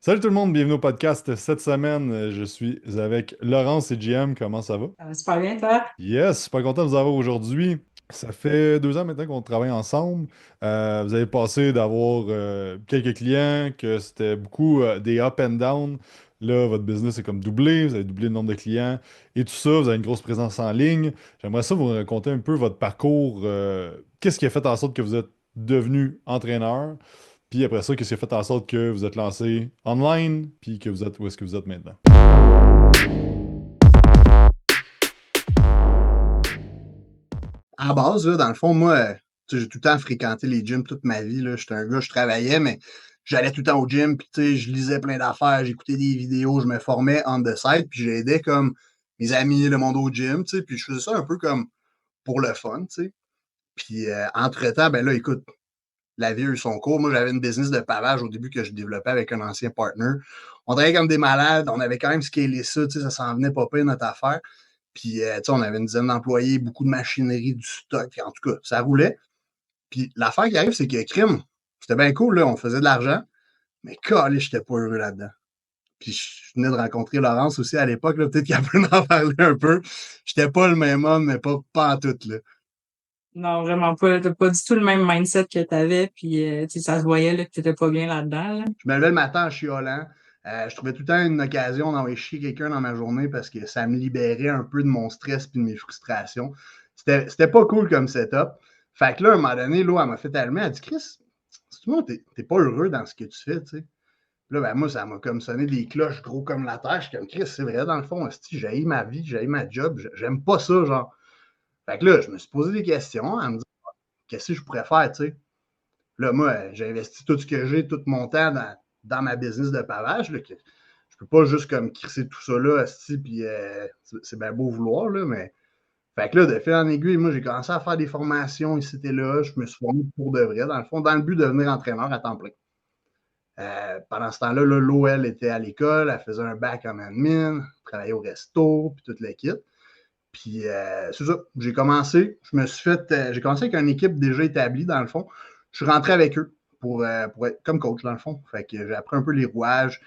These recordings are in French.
Salut tout le monde, bienvenue au podcast. Cette semaine, je suis avec Laurence et JM. Comment ça va? Super bien, toi? Yes, super content de vous avoir aujourd'hui. Ça fait 2 ans maintenant qu'on travaille ensemble. Vous avez passé d'avoir quelques clients, que c'était beaucoup des up and down. Là, votre business est comme doublé, vous avez doublé le nombre de clients et tout ça, vous avez une grosse présence en ligne. J'aimerais ça vous raconter un peu votre parcours. Qu'est-ce qui a fait en sorte que vous êtes devenu entraîneur? Puis après ça, qu'est-ce qui a fait en sorte que vous êtes lancé online, puis que vous êtes où est-ce que vous êtes maintenant? À la base, là, dans le fond, moi, tu sais, j'ai tout le temps fréquenté les gyms toute ma vie, là. J'étais un gars, je travaillais, mais j'allais tout le temps au gym, puis tu sais, je lisais plein d'affaires, j'écoutais des vidéos, je me formais on the side, puis j'aidais comme mes amis, le monde au gym, tu sais, puis je faisais ça un peu comme pour le fun, tu sais. Puis entre-temps, ben là, écoute, la vie a eu son cours. Moi, j'avais une business de pavage au début que je développais avec un ancien partner. On travaillait comme des malades, on avait quand même scalé ça, tu sais, ça s'en venait pas pire notre affaire. Puis, tu sais, on avait une dizaine d'employés, beaucoup de machinerie, du stock. En tout cas, ça roulait. Puis, l'affaire qui arrive, c'est que crime, c'était bien cool, là, on faisait de l'argent, mais calé, j'étais pas heureux là-dedans. Puis, je venais de rencontrer Laurence aussi à l'époque, là, peut-être qu'elle peut en parler un peu. J'étais pas le même homme, mais pas en tout, là. Non, vraiment pas. T'as pas du tout le même mindset que t'avais, puis tu sais, ça se voyait là, que t'étais pas bien là-dedans, là. Je me levais le matin en chiolant. Je trouvais tout le temps une occasion d'envoyer chier quelqu'un dans ma journée parce que ça me libérait un peu de mon stress et de mes frustrations. C'était pas cool comme setup. Fait que là, à un moment donné, l'eau, elle m'a fait allumer. Elle a dit, Chris, si tu t'es pas heureux dans ce que tu fais, tu sais. Là, ben, moi, ça m'a comme sonné des cloches gros comme la terre. Je suis comme, Chris, c'est vrai, dans le fond, si j'ai ma vie, j'ai ma job, j'aime pas ça, genre. Fait que là, je me suis posé des questions à me dire, qu'est-ce que je pourrais faire, tu sais. Là, moi, j'ai investi tout ce que j'ai, tout mon temps dans ma business de pavage. Là, que je peux pas juste comme crisser tout ça là, puis c'est bien beau vouloir, là, mais. Fait que là, de fil en aiguille, moi, j'ai commencé à faire des formations ici et là. Je me suis formé pour de vrai, dans le fond, dans le but de devenir entraîneur à temps plein. Pendant ce temps-là, là, l'OL était à l'école, elle faisait un bac en admin, travaillait au resto, puis toute l'équipe. Puis c'est ça, j'ai commencé avec une équipe déjà établie dans le fond. Je suis rentré avec eux pour être comme coach dans le fond. Fait que j'ai appris un peu les rouages.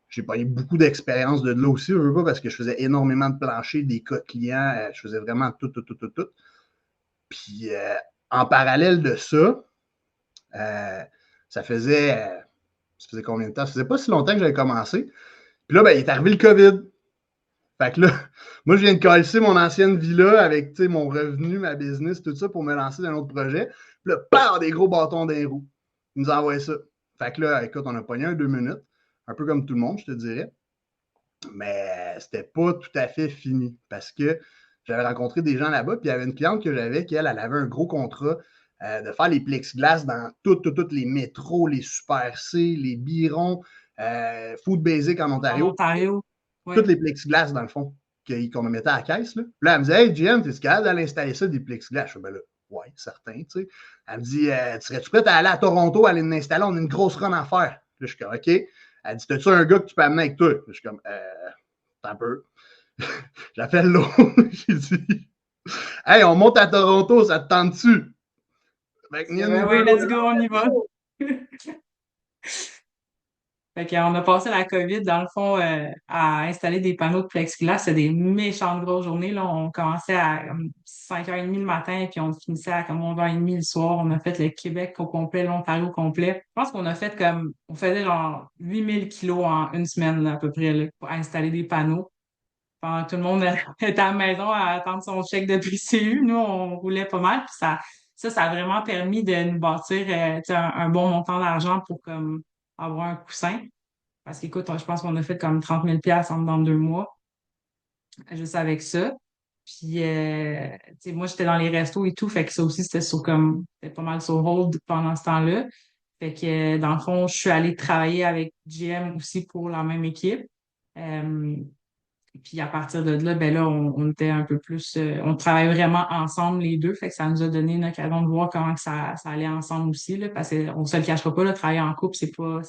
J'ai pas eu beaucoup d'expérience de là aussi, je veux pas, parce que je faisais énormément de planchers, des cas clients, je faisais vraiment tout, tout, tout, tout, tout. Puis en parallèle de ça, euh, ça faisait, ça faisait combien de temps? Ça faisait pas si longtemps que j'avais commencé. Puis là, ben, il est arrivé le COVID. Fait que là, moi, je viens de calisser mon ancienne villa avec mon revenu, ma business, tout ça pour me lancer dans un autre projet. Puis là, paf, des gros bâtons d'un roue. Ils nous envoient ça. Fait que là, écoute, on a pogné 2 minutes, un peu comme tout le monde, je te dirais. Mais c'était pas tout à fait fini parce que j'avais rencontré des gens là-bas, puis il y avait une cliente que j'avais qui, elle avait un gros contrat de faire les plexiglas dans toutes les métros, les Super C, les Birons, Food Basic en En Ontario, Ontario. toutes Oui. les plexiglas, dans le fond, qu'on mettait à la caisse. Là, là elle me dit, Hey, GM, t'es capable d'aller installer ça, des plexiglas? Je fais, ben là, ouais, certain, tu sais. Elle me dit, serais-tu prête à aller à Toronto, aller l'installer? On a une grosse run à faire. Là, je suis comme, OK. Elle dit, t'as-tu un gars que tu peux amener avec toi? Là, je suis comme, t'as un peu. J'appelle l'eau. J'ai dit, Hey, on monte à Toronto, ça te tente-tu? Fait que ni une ni Ben deux, oui, on let's est go, là. on y va. Fait qu'on a passé la COVID, dans le fond, à installer des panneaux de plexiglas. C'est des méchantes grosses journées, là. On commençait à comme, 5h30 le matin, puis on finissait à comme 11h30 le soir. On a fait le Québec au complet, l'Ontario au complet. Je pense qu'on a fait comme, on faisait genre 8000 kilos en une semaine, là, à peu près, là, pour installer des panneaux. Pendant que tout le monde était à la maison à attendre son chèque de PCU, nous, on roulait pas mal. Puis ça a vraiment permis de nous bâtir tu sais, un bon montant d'argent pour comme avoir un coussin. Parce qu'écoute, je pense qu'on a fait comme 30 000 en dans 2 mois, juste avec ça. Puis, tu sais, moi, j'étais dans les restos et tout, fait que ça aussi, c'était pas mal sur hold pendant ce temps-là. Fait que, dans le fond, je suis allée travailler avec GM aussi pour la même équipe. Euh, puis à partir de là, ben là, on était un peu plus, on travaillait vraiment ensemble les deux, fait que ça nous a donné une occasion de voir comment que ça allait ensemble aussi, là, parce qu'on se le cachera pas, là, travailler en couple, c'est pas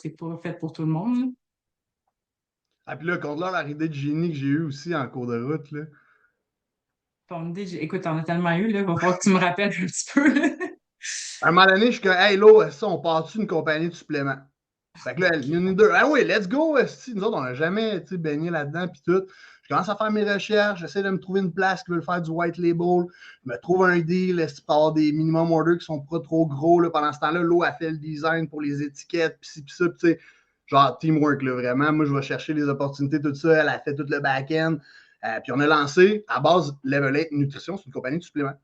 fait pour tout le monde, là. Ah, puis là, contre là, l'arrivée de génie que j'ai eue aussi en cours de route, là. Ton idée, écoute, t'en as tellement eu, là, va falloir que tu me rappelles un petit peu, là. À un moment donné, je suis comme, hey, là, ça, on part-tu une compagnie de suppléments? Fait que là, une deux, ah oui, let's go, esti. Nous autres, on n'a jamais baigné là-dedans, puis tout. Je commence à faire mes recherches, j'essaie de me trouver une place qui veut faire du white label, je me trouve un deal, pour avoir des minimum orders qui sont pas trop gros. Là. Pendant ce temps-là, l'eau a fait le design pour les étiquettes, puis ci, puis ça, puis genre teamwork, là, vraiment. Moi, je vais chercher les opportunités, tout ça. Elle a fait tout le back-end. Puis on a lancé, à base, Level 8 Nutrition, c'est une compagnie de suppléments.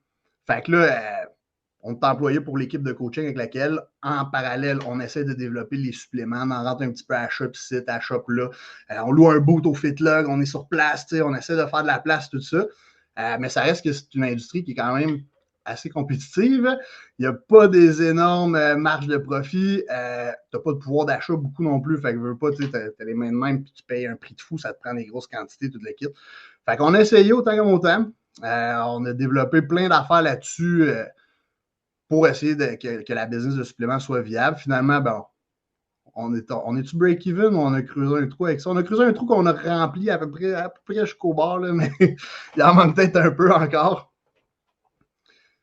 Fait que là, on est employé pour l'équipe de coaching avec laquelle, en parallèle, on essaie de développer les suppléments. On en rentre un petit peu à shop ici, à shop là. On loue un boot au FitLog, on est sur place, on essaie de faire de la place, tout ça. Mais ça reste que c'est une industrie qui est quand même assez compétitive. Il n'y a pas des énormes marges de profit. Tu n'as pas de pouvoir d'achat beaucoup non plus. Fait que veux pas, tu as les mains de même puis tu payes un prix de fou, ça te prend des grosses quantités, toute l'équipe. Fait qu'on a essayé autant comme autant. On a développé plein d'affaires là-dessus pour essayer que la business de supplément soit viable. Finalement, ben, on est-tu break-even ou on a creusé un trou avec ça? On a creusé un trou qu'on a rempli à peu près jusqu'au bord, là, mais il en manque peut-être un peu encore.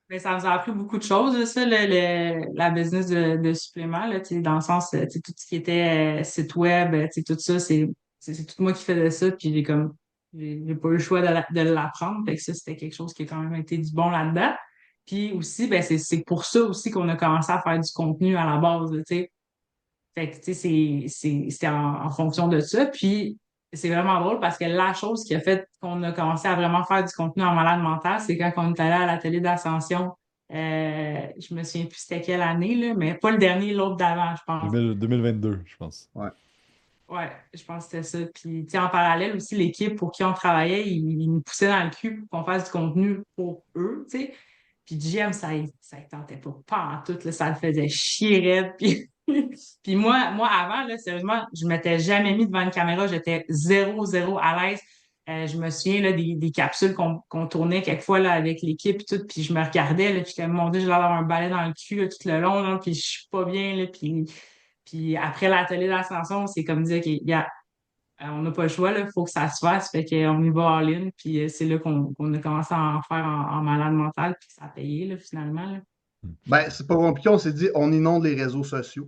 Mais ça nous a appris beaucoup de choses, ça, la business de suppléments, là, dans le sens, tout ce qui était site web, tout ça, c'est tout moi qui faisais ça, puis j'ai pas eu le choix de l'apprendre. Fait que ça, c'était quelque chose qui a quand même été du bon là-dedans. Puis aussi, ben, c'est pour ça aussi qu'on a commencé à faire du contenu à la base, tu sais. Fait que, tu sais, c'est en fonction de ça. Puis, c'est vraiment drôle parce que la chose qui a fait qu'on a commencé à vraiment faire du contenu en malade mental, c'est quand on est allé à l'atelier d'ascension. Je me souviens plus c'était quelle année, là, mais pas le dernier, l'autre d'avant, je pense. 2022, je pense. Ouais. Ouais, je pense que c'était ça. Puis, tu sais, en parallèle aussi, l'équipe pour qui on travaillait, ils nous poussaient dans le cul pour qu'on fasse du contenu pour eux, tu sais. Puis GM, ça ne tentait pas en tout, là, ça le faisait chier raide. Puis, puis moi, avant, là, sérieusement, je m'étais jamais mis devant une caméra, j'étais zéro à l'aise. Je me souviens là, des capsules qu'on tournait quelquefois là, avec l'équipe et tout, puis je me regardais, là, puis j'étais, mon Dieu, j'ai l'air d'avoir un balai dans le cul là, tout le long, là, puis je suis pas bien, là, puis après l'atelier d'ascension, c'est comme dire qu'il y a on n'a pas le choix, il faut que ça se fasse. Fait qu'on y va en ligne. Puis c'est là qu'on a commencé à en faire en malade mental. Puis ça a payé, là, finalement. Là. Ben, c'est pas compliqué. On s'est dit, on inonde les réseaux sociaux.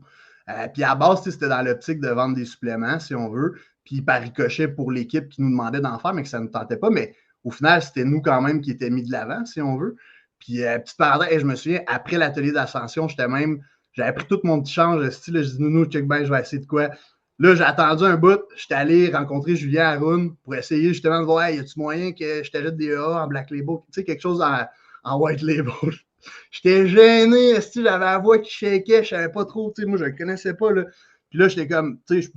Puis à la base, c'était dans l'optique de vendre des suppléments, si on veut. Puis par ricochet pour l'équipe qui nous demandait d'en faire, mais que ça ne tentait pas. Mais au final, c'était nous quand même qui étaient mis de l'avant, si on veut. Puis petite parenthèse, je me souviens, après l'atelier d'ascension, j'avais pris tout mon petit change, style, je dis, nounou, check ben, je vais essayer de quoi. Là, j'ai attendu un bout, j'étais allé rencontrer Julien Haroun pour essayer justement de voir, hey, y a-tu moyen que je t'ajoute des EA en black label, tu sais, quelque chose en white label. J'étais gêné, j'avais la voix qui shakeait, je savais pas trop, moi je le connaissais pas, là. Puis là, j'étais comme, tu sais,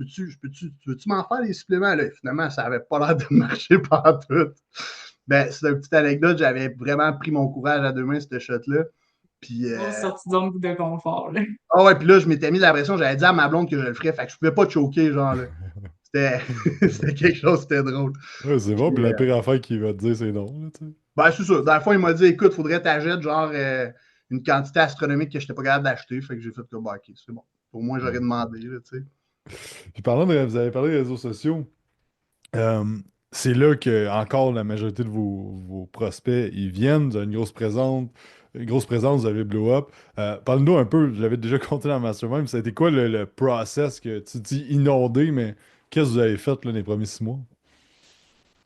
veux-tu m'en faire des suppléments, là? Finalement, ça avait pas l'air de marcher partout. Ben, c'est une petite anecdote, j'avais vraiment pris mon courage à deux mains, cette shot-là. Puis. Grosse sortie de zone de confort, là. Ah ouais, puis là, je m'étais mis de la pression, j'avais dit à ma blonde que je le ferais, fait que je pouvais pas choquer, genre, là. C'était quelque chose, c'était drôle. Ouais, c'est bon, puis la pire affaire qu'il va te dire, c'est non, là, tu sais. Ben, c'est ça. Dans le fond, il m'a dit, écoute, faudrait t'achèter, genre, une quantité astronomique que je n'étais pas capable d'acheter. Fait que j'ai fait comme, bah, ok, c'est bon. Au moins, j'aurais demandé, là, tu sais. Puis vous avez parlé des réseaux sociaux. Euh, c'est là que encore la majorité de vos prospects, ils viennent, vous avez une grosse présence, vous avez blow up. Parle-nous un peu, je l'avais déjà compté dans Mastermind, ça a été quoi le process que tu dis inondé, mais qu'est-ce que vous avez fait là, les premiers 6 mois?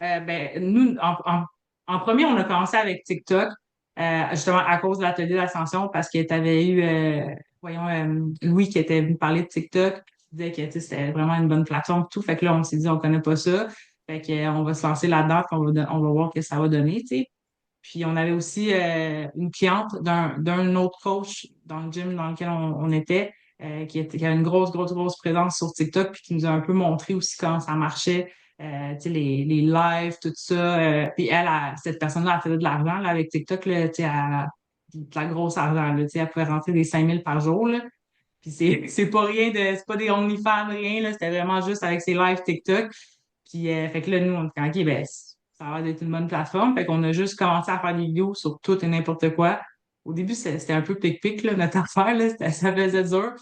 Ben, nous, en premier, on a commencé avec TikTok, justement à cause de l'atelier d'ascension, parce que tu avais eu, Louis qui était venu parler de TikTok, qui disait que tu sais, c'était vraiment une bonne plateforme et tout. Fait que là, on s'est dit, on connaît pas ça. Fait que, on va se lancer là-dedans, puis on va voir ce que ça va donner, tu sais. Puis on avait aussi une cliente d'un autre coach dans le gym dans lequel on était, qui avait une grosse présence sur TikTok, puis qui nous a un peu montré aussi comment ça marchait, tu sais, les lives, tout ça. Puis cette personne-là, elle faisait de l'argent là, avec TikTok, là, tu sais, de la grosse argent. Là, tu sais, elle pouvait rentrer des 5 000 par jour. Là. Puis c'est pas rien c'est pas des OnlyFans, rien, là. C'était vraiment juste avec ses lives TikTok. Puis fait que là, nous, on était OK, ben, ça a l'air d'être une bonne plateforme. Fait qu'on a juste commencé à faire des vidéos sur tout et n'importe quoi. Au début, c'était un peu pic-pic, là, notre affaire, là. Ça faisait dur.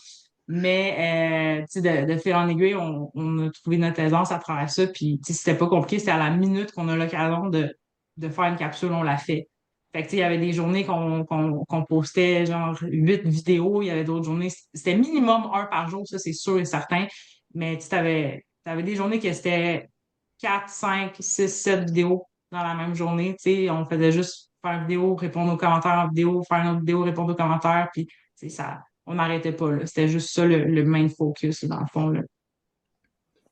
Mais, tu sais, de fil en aiguille, on a trouvé notre aisance à travers ça. Puis, tu sais, c'était pas compliqué. C'était à la minute qu'on a l'occasion de faire une capsule, on l'a fait. Fait que, tu sais, il y avait des journées qu'on postait genre 8 vidéos, il y avait d'autres journées, c'était minimum un par jour, ça c'est sûr et certain. Mais tu avais des journées que c'était 4 5 6 7 vidéos dans la même journée. Tu sais, on faisait juste faire une vidéo, répondre aux commentaires en vidéo, faire une autre vidéo, répondre aux commentaires, puis tu sais, ça, on n'arrêtait pas, là. C'était juste ça le main focus, là, dans le fond, là.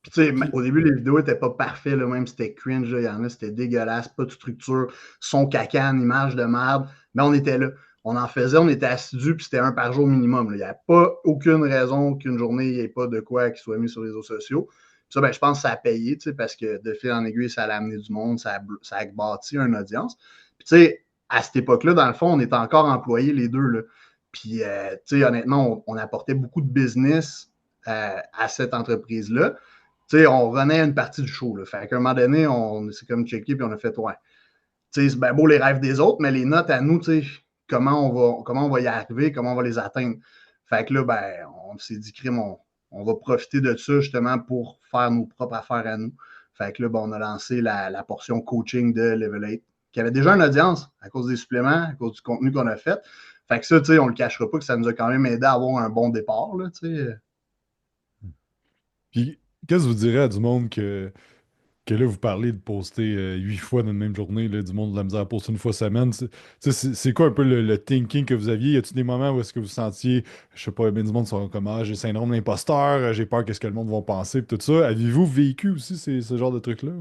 Puis, tu sais, Puis, au début, les vidéos n'étaient pas parfaites, là, même c'était cringe, il y en a, c'était dégueulasse, pas de structure, son cacan, image de merde, mais on était là. On en faisait, on était assidus, puis c'était un par jour minimum. Là. Il n'y a pas aucune raison qu'une journée, il n'y ait pas de quoi qui soit mis sur les réseaux sociaux. Puis ça, ben, je pense que ça a payé, parce que de fil en aiguille, ça a amené du monde, ça a bâti une audience. Puis, tu sais, à cette époque-là, dans le fond, on était encore employés les deux. Là. Puis, tu sais, honnêtement, on apportait beaucoup de business à cette entreprise-là. Tu sais, on renaît une partie du show. Là. Fait qu'à un moment donné, on s'est comme checké puis on a fait, ouais. Tu sais, c'est bien beau les rêves des autres, mais les notes à nous, tu sais, comment on va y arriver, comment on va les atteindre. Fait que là, ben, on s'est dit, crime, on va profiter de ça justement pour faire nos propres affaires à nous. Fait que là, ben, on a lancé la portion coaching de Level 8, qui avait déjà une audience à cause des suppléments, à cause du contenu qu'on a fait. Fait que ça, tu sais, on le cachera pas que ça nous a quand même aidé à avoir un bon départ, là, tu sais. puis qu'est-ce que vous direz à du monde que là, vous parlez de poster 8 fois dans une même journée, là, du monde de la misère à poster une fois semaine. C'est quoi un peu le thinking que vous aviez? Y a-t-il des moments où est-ce que vous sentiez, je sais pas, bien du monde sont comme j'ai le syndrome de l'imposteur, j'ai peur qu'est-ce que le monde va penser, pis tout ça. Avez-vous vécu aussi ce genre de trucs-là?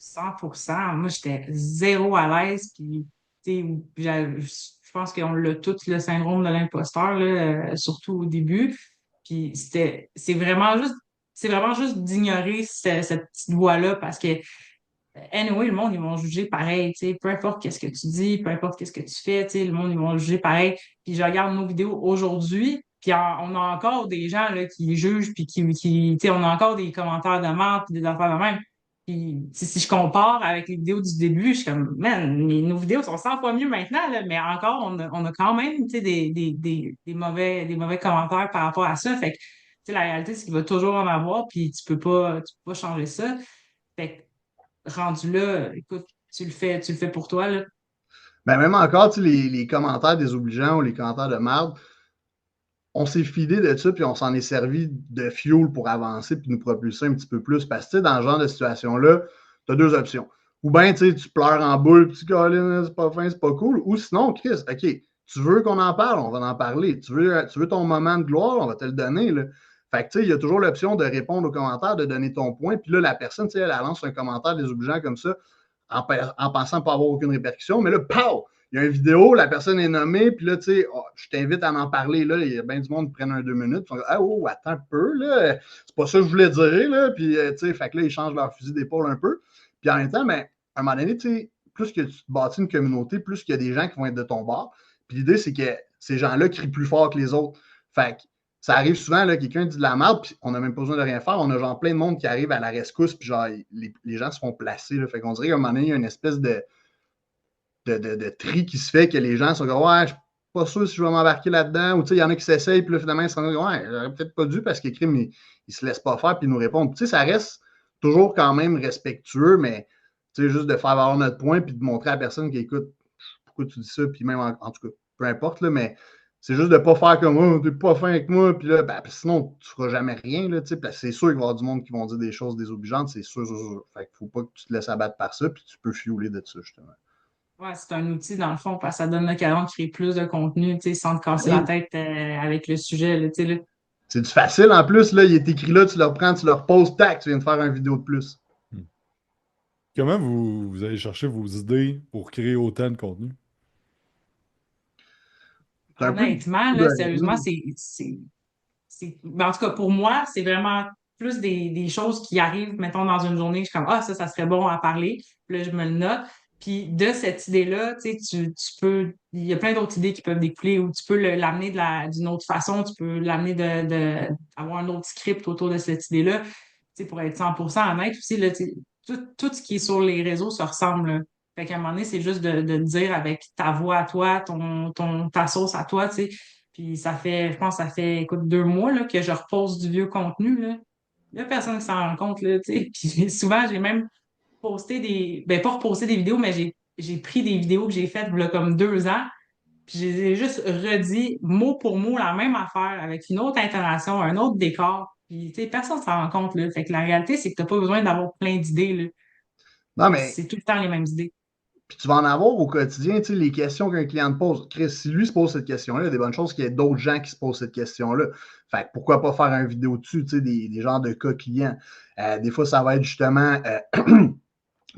100%. Moi, j'étais zéro à l'aise. Puis, tu sais, je pense qu'on l'a tous, le syndrome de l'imposteur, là, surtout au début. Puis, c'est vraiment juste d'ignorer cette petite voix-là parce que, anyway, le monde, ils vont juger pareil, tu sais, peu importe qu'est-ce que tu dis, peu importe qu'est-ce que tu fais, tu sais, le monde, ils vont juger pareil. Puis, je regarde nos vidéos aujourd'hui, puis on a encore des gens, là, qui jugent, puis tu sais, on a encore des commentaires de merde, puis des affaires de même. Puis, si je compare avec les vidéos du début, je suis comme, man, nos vidéos sont 100 fois mieux maintenant, là, mais encore, on a quand même, tu sais, des mauvais commentaires par rapport à ça. Fait que, tu sais, la réalité, c'est qu'il va toujours en avoir, puis tu peux pas changer ça. Fait que, rendu là, écoute, tu le fais pour toi, là. Ben, même encore, tu sais, les commentaires désobligeants ou les commentaires de merde, on s'est fidé de ça, puis on s'en est servi de fuel pour avancer puis nous propulser un petit peu plus. Parce que, tu sais, dans ce genre de situation-là, tu as deux options. Ou bien, tu sais, tu pleures en boule, puis tu Colin, c'est pas fin, c'est pas cool. Ou sinon, Chris, OK, tu veux qu'on en parle, on va en parler. Tu veux ton moment de gloire, on va te le donner, là. Fait que, tu sais, il y a toujours l'option de répondre aux commentaires, de donner ton point. Puis là, la personne, tu sais, elle lance un commentaire désobligeant comme ça en pensant pas avoir aucune répercussion. Mais là, pow! Il y a une vidéo, la personne est nommée, puis là, tu sais, oh, je t'invite à en parler. Là, il y a bien du monde qui prennent 2 minutes. Ils sont ah, oh, attends un peu, là. C'est pas ça que je voulais dire, là. Puis, tu sais, fait que là, ils changent leur fusil d'épaule un peu. Puis en même temps, ben, à un moment donné, tu sais, plus que tu te bâtis une communauté, plus qu'il y a des gens qui vont être de ton bord. Puis l'idée, c'est que ces gens-là crient plus fort que les autres. Fait que ça arrive souvent, là, quelqu'un dit de la merde, puis on n'a même pas besoin de rien faire. On a genre plein de monde qui arrive à la rescousse, puis genre, les gens se font placer. Là. Fait qu'on dirait qu'à un moment donné, il y a une espèce de tri qui se fait que les gens sont comme ouais, je suis pas sûr si je vais m'embarquer là-dedans. Ou tu sais, il y en a qui s'essayent, puis là, finalement, ils se rendent ouais, j'aurais peut-être pas dû parce qu'écrit, mais ils se laissent pas faire, puis ils nous répondent. Tu sais, ça reste toujours quand même respectueux, mais tu sais, juste de faire valoir notre point, puis de montrer à la personne qui écoute pourquoi tu dis ça, puis même en tout cas, peu importe, là, mais c'est juste de ne pas faire comme oh, t'es pas fin avec moi, puis là, ben, sinon, tu feras jamais rien, là, tu sais, parce que c'est sûr qu'il va y avoir du monde qui vont dire des choses désobligeantes, c'est sûr, sûr, sûr. Fait qu'il faut pas que tu te laisses abattre par ça, puis tu peux fiouler de ça, justement. Ouais, c'est un outil dans le fond parce que ça donne l'occasion de créer plus de contenu, tu sais, sans te casser la Oui. tête avec le sujet, là, tu sais, là. C'est du facile en plus, là, il est écrit là, tu le reprends, tu le reposes, tac, tu viens de faire une vidéo de plus. Hmm. Comment vous allez chercher vos idées pour créer autant de contenu? C'est un peu Honnêtement, là, sérieusement, ben, en tout cas, pour moi, c'est vraiment plus des choses qui arrivent, mettons, dans une journée, je suis comme, ah, ça serait bon à parler. Puis là, je me le note. Puis de cette idée-là, tu sais, tu peux, il y a plein d'autres idées qui peuvent découler ou tu peux l'amener d'une autre façon, tu peux l'amener avoir un autre script autour de cette idée-là. Tu sais, pour être 100% honnête aussi, là, tu sais, tout ce qui est sur les réseaux se ressemble, là. Fait qu'à un moment donné, c'est juste de dire avec ta voix à toi, ta sauce à toi, tu sais. Puis je pense que ça fait, écoute, 2 mois là, que je repose du vieux contenu, là. Il n'y a personne qui s'en rend compte, là, tu sais. Puis souvent, j'ai même posté ben pas reposté des vidéos, mais j'ai j'ai pris des vidéos que j'ai faites il y a comme 2 ans, puis je les ai juste redit mot pour mot la même affaire avec une autre intonation, un autre décor. Puis, tu sais, personne s'en rend compte, là. Fait que la réalité, c'est que t'as pas besoin d'avoir plein d'idées, là. Non, mais C'est tout le temps les mêmes idées. puis tu vas en avoir au quotidien, tu sais, les questions qu'un client te pose. Chris, si lui se pose cette question-là, il y a des bonnes chances qu'il y ait d'autres gens qui se posent cette question-là. Fait que pourquoi pas faire une vidéo dessus, tu sais, des genres de cas clients. Des fois, ça va être justement,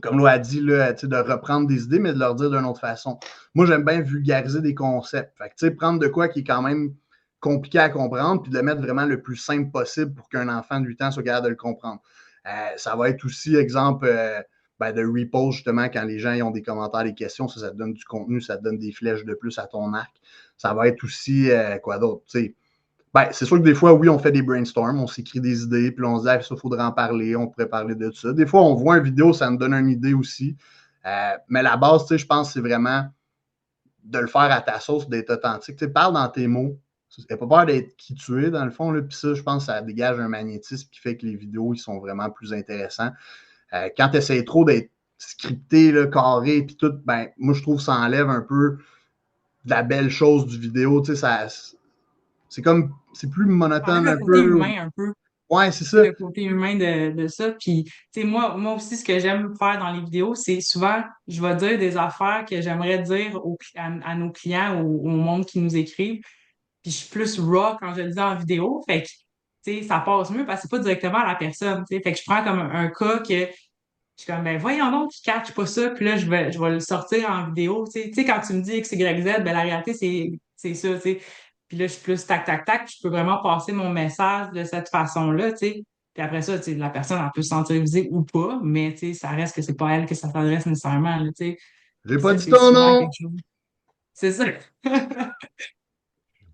comme l'on a dit, là, tu sais, de reprendre des idées, mais de leur dire d'une autre façon. Moi, j'aime bien vulgariser des concepts. Fait que, tu sais, prendre de quoi qui est quand même compliqué à comprendre, puis de le mettre vraiment le plus simple possible pour qu'un enfant de 8 ans soit capable de le comprendre. Ça va être aussi, exemple, de repost, justement, quand les gens ils ont des commentaires, des questions, ça te donne du contenu, ça te donne des flèches de plus à ton arc. Ça va être aussi, quoi d'autre, tu sais. C'est sûr que des fois, oui, on fait des brainstorms, on s'écrit des idées, puis on se dit, ah, ça, il faudrait en parler, on pourrait parler de ça. Des fois, on voit une vidéo, ça nous donne une idée aussi. Mais la base, tu sais, je pense, c'est vraiment de le faire à ta sauce, d'être authentique. Tu sais, parle dans tes mots. N'aie pas peur d'être qui tu es, dans le fond. Puis ça, je pense, ça dégage un magnétisme qui fait que les vidéos, ils sont vraiment plus intéressants. Quand tu essaies trop d'être scripté, là, carré, puis tout, moi, je trouve que ça enlève un peu de la belle chose du vidéo. Tu sais, c'est plus Enlève monotone le un côté peu. humain un peu. Ouais, c'est C'est ça. le côté humain de ça. Puis, tu sais, moi aussi, ce que j'aime faire dans les vidéos, c'est souvent, je vais dire des affaires que j'aimerais dire à nos clients, au monde qui nous écrivent. Puis, je suis plus raw quand je le dis en vidéo. Fait que, tu sais, ça passe mieux parce que c'est pas directement à la personne, tu sais. Fait que je prends comme un cas que je suis comme, ben, voyons donc, tu catches pas ça. Puis là, je vais le sortir en vidéo. Tu sais, quand tu me dis X, Y, Z, ben, la réalité, c'est ça, tu sais. Puis là, je suis plus tac, tac, tac. Je peux vraiment passer mon message de cette façon-là, tu sais. Puis après ça, tu sais, la personne, elle peut se sentir visée ou pas, mais, tu sais, ça reste que c'est pas à elle que ça s'adresse nécessairement, là, tu sais. J'ai pas Ça, dit c'est ton souvent nom. quelque chose. C'est ça.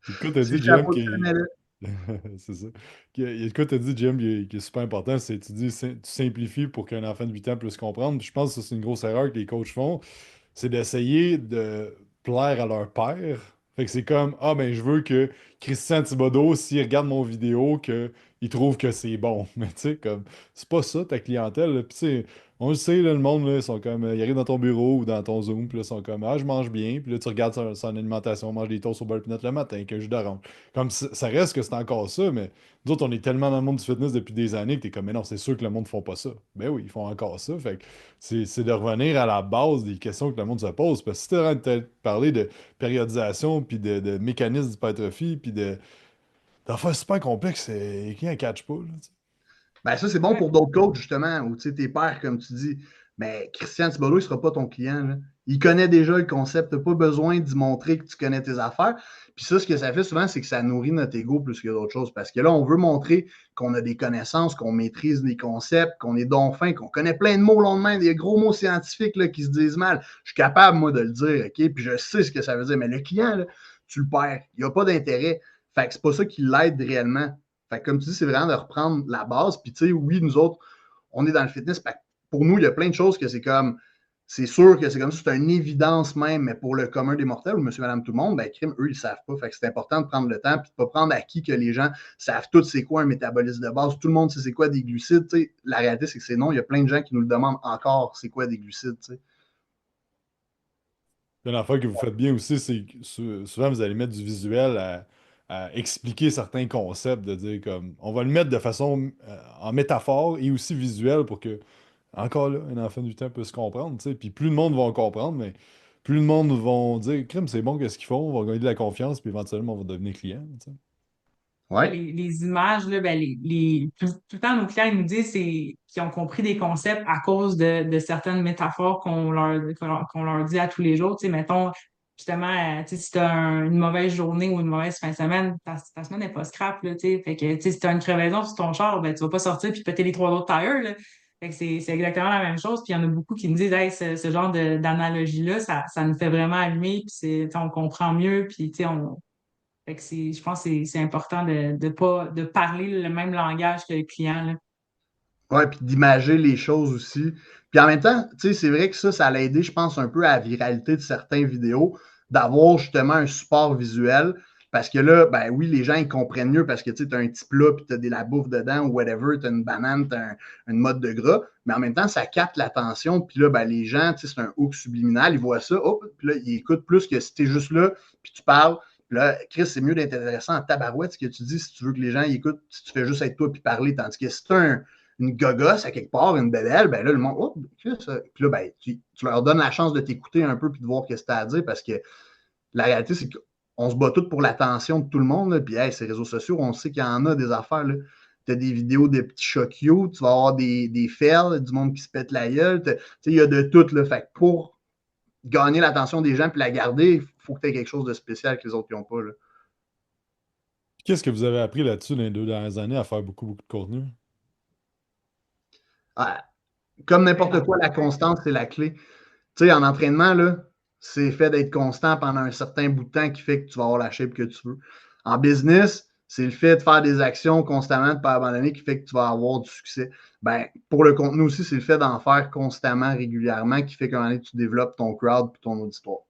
Puis quoi, t'as C'est dit, le Jim, chapeau de qui Chanel. c'est ça. Il y a de quoi t'as dit, Jim, qui est super important, c'est tu dis, tu simplifies pour qu'un enfant de 8 ans puisse comprendre. Puis je pense que ça, c'est une grosse erreur que les coachs font, c'est d'essayer de plaire à leur père. Fait que c'est comme, ah ben je veux que Christian Thibodeau, s'il regarde mon vidéo, qu'il trouve que c'est bon. Mais tu sais, comme, c'est pas ça ta clientèle, là. Puis tu sais, on le sait, là, le monde, là, ils sont comme, ils arrivent dans ton bureau ou dans ton Zoom, puis là, ils sont comme, ah, je mange bien. Puis là, tu regardes son alimentation, on mange des toasts au beurre de pinot le matin, que jus d'orange. Comme, ça reste que c'est encore ça, mais nous autres, on est tellement dans le monde du fitness depuis des années que t'es comme, mais non, c'est sûr que le monde ne font pas ça. Ben oui, ils font encore ça. Fait que c'est de revenir à la base des questions que le monde se pose. Parce que si tu es en train de parler de périodisation, puis de mécanisme d'hypertrophie, puis d'affaires super complexes, qui en catch pas, là, tu sais. Ça, c'est bon pour d'autres coachs, justement, ou tes pairs, comme tu dis. Mais Christian Thibodeau, il ne sera pas ton client, là. Il connaît déjà le concept. Tu n'as pas besoin d'y montrer que tu connais tes affaires. Puis ça, ce que ça fait souvent, c'est que ça nourrit notre ego plus que d'autres choses. Parce que là, on veut montrer qu'on a des connaissances, qu'on maîtrise les concepts, qu'on est donc fin, qu'on connaît plein de mots long de main, des gros mots scientifiques là, qui se disent mal. Je suis capable, moi, de le dire, OK? Puis je sais ce que ça veut dire. Mais le client, là, tu le perds. Il n'y a pas d'intérêt. Fait que c'est pas ça qui l'aide réellement. Fait que comme tu dis, c'est vraiment de reprendre la base. Puis tu sais, oui, nous autres, on est dans le fitness. Pour nous, il y a plein de choses que c'est comme, c'est sûr que c'est comme ça, c'est une évidence même, mais pour le commun des mortels ou monsieur, madame, tout le monde, crime, eux, ils ne savent pas. Fait que c'est important de prendre le temps puis de ne pas prendre acquis que les gens savent tout c'est quoi un métabolisme de base. Tout le monde sait c'est quoi des glucides. T'sais. La réalité, c'est que c'est non. Il y a plein de gens qui nous le demandent encore c'est quoi des glucides. T'sais. Une affaire que vous faites bien aussi, c'est que souvent vous allez mettre du visuel à expliquer certains concepts, de dire comme on va le mettre de façon en métaphore et aussi visuelle pour que, encore là, un enfant du temps puisse comprendre, tu sais. Puis plus le monde va en comprendre, mais plus le monde vont dire crime, c'est bon, qu'est-ce qu'ils font, on va gagner de la confiance, puis éventuellement on va devenir client, tu sais. Ouais. Les images, là, ben, tout le temps, nos clients ils nous disent qu'ils ont compris des concepts à cause de certaines métaphores qu'on leur dit à tous les jours. Tu sais, mettons, justement, tu sais, si tu as une mauvaise journée ou une mauvaise fin de semaine, ta semaine n'est pas scrap. Là, tu sais. Fait que tu sais, si tu as une crevaison sur ton char, ben, tu vas pas sortir puis péter les trois autres tires. Là. Fait que c'est exactement la même chose. Puis il y en a beaucoup qui me disent hey, ce genre d'analogie-là, ça nous fait vraiment allumer, puis tu sais, on comprend mieux, puis tu sais, fait que je pense que c'est important de parler le même langage que le client, là. Ouais, puis d'imager les choses aussi. Puis en même temps, tu sais, c'est vrai que ça l'a aidé, je pense, un peu à la viralité de certaines vidéos, d'avoir justement un support visuel. Parce que là, ben oui, les gens, ils comprennent mieux parce que tu as un petit plat, puis tu as de la bouffe dedans ou whatever, tu as une banane, tu as une mode de gras, mais en même temps, ça capte l'attention, puis là, ben, les gens, c'est un hook subliminal, ils voient ça, hop, puis là, ils écoutent plus que si tu es juste là, puis tu parles. Puis là, Chris, c'est mieux d'être intéressant en tabarouette, ce que tu dis, si tu veux que les gens y écoutent, si tu fais juste être toi puis parler, tandis que si tu as une gogosse à quelque part, une bébelle, ben là, le monde, oh, Chris, puis là, ben, tu leur donnes la chance de t'écouter un peu puis de voir ce que tu as à dire parce que la réalité, c'est qu'on se bat tous pour l'attention de tout le monde. Là, puis, hey, ces réseaux sociaux, on sait qu'il y en a des affaires. Tu as des vidéos de petits chats cute, tu vas avoir des fails, du monde qui se pète la gueule. Il y a de tout. Là. Fait que pour gagner l'attention des gens puis la garder, il faut que tu aies quelque chose de spécial que les autres n'ont pas. Là. Qu'est-ce que vous avez appris là-dessus dans les 2 dernières années à faire beaucoup, beaucoup de contenu? Ouais. Comme Ouais, n'importe quoi, la constance, c'est la clé. Tu sais, en entraînement, là, c'est fait d'être constant pendant un certain bout de temps qui fait que tu vas avoir la shape que tu veux. En business, c'est le fait de faire des actions constamment, de ne pas abandonner, qui fait que tu vas avoir du succès. Ben, pour le contenu aussi, c'est le fait d'en faire constamment, régulièrement, qui fait qu'à un moment donné, tu développes ton crowd et ton auditoire.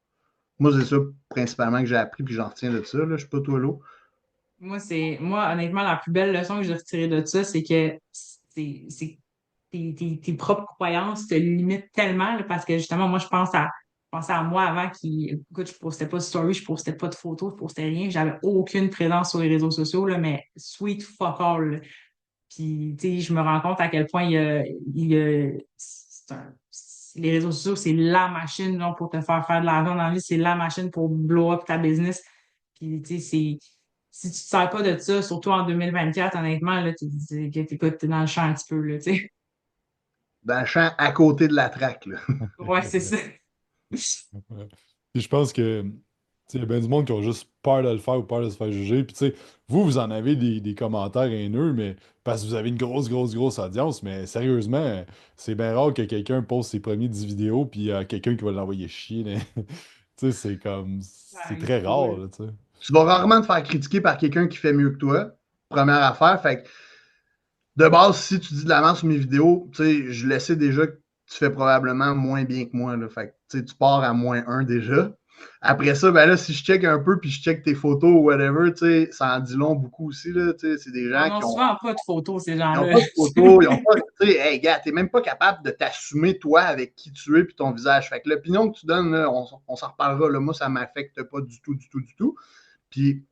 Moi, c'est ça principalement que j'ai appris, puis j'en retiens de ça. Là. Je ne suis pas toi l'eau. Moi, honnêtement, la plus belle leçon que j'ai retirée de ça, c'est que tes propres croyances te limitent tellement là, parce que justement, moi, je pensais à moi avant qui, écoute, je postais pas de story, je postais pas de photos, je postais rien, j'avais aucune présence sur les réseaux sociaux, là, mais sweet fuck all. Là. Puis, tu sais, je me rends compte à quel point les réseaux sociaux, c'est la machine là, pour te faire de l'argent dans la vie, c'est la machine pour blow up ta business. Puis, tu sais, si tu te sers pas de ça, surtout en 2024, honnêtement, là, t'es dans le champ un petit peu, là, tu sais. Dans le champ à côté de la traque. Là. Ouais, c'est ça. Ouais. Puis je pense que il y a bien du monde qui ont juste peur de le faire ou peur de se faire juger. Puis tu sais, vous en avez des commentaires haineux, mais parce que vous avez une grosse, grosse, grosse audience. Mais sérieusement, c'est bien rare que quelqu'un poste ses premiers 10 vidéos, puis il y a quelqu'un qui va l'envoyer chier. Là. Tu sais, c'est comme. Ça C'est arrive très pas, rare, là. là, tu sais. Tu vas rarement te faire critiquer par quelqu'un qui fait mieux que toi. Première affaire. Fait que de base, si tu dis de la merde sur mes vidéos, tu sais, je le sais déjà que tu fais probablement moins bien que moi. Là. Fait que tu pars à -1 déjà. Après ça, ben là, si je check un peu puis je check tes photos ou whatever, tu sais, ça en dit long beaucoup aussi. Là, tu sais, c'est des Ils gens en ont qui ont, souvent pas de photos, ces ils ont gens-là. pas de photos, ils ont pas. Tu sais, hey, gars, t'es même pas capable de t'assumer toi avec qui tu es puis ton visage. Fait que l'opinion que tu donnes, là, on s'en reparlera. Là, moi, ça m'affecte pas du tout, du tout, du tout. Puis,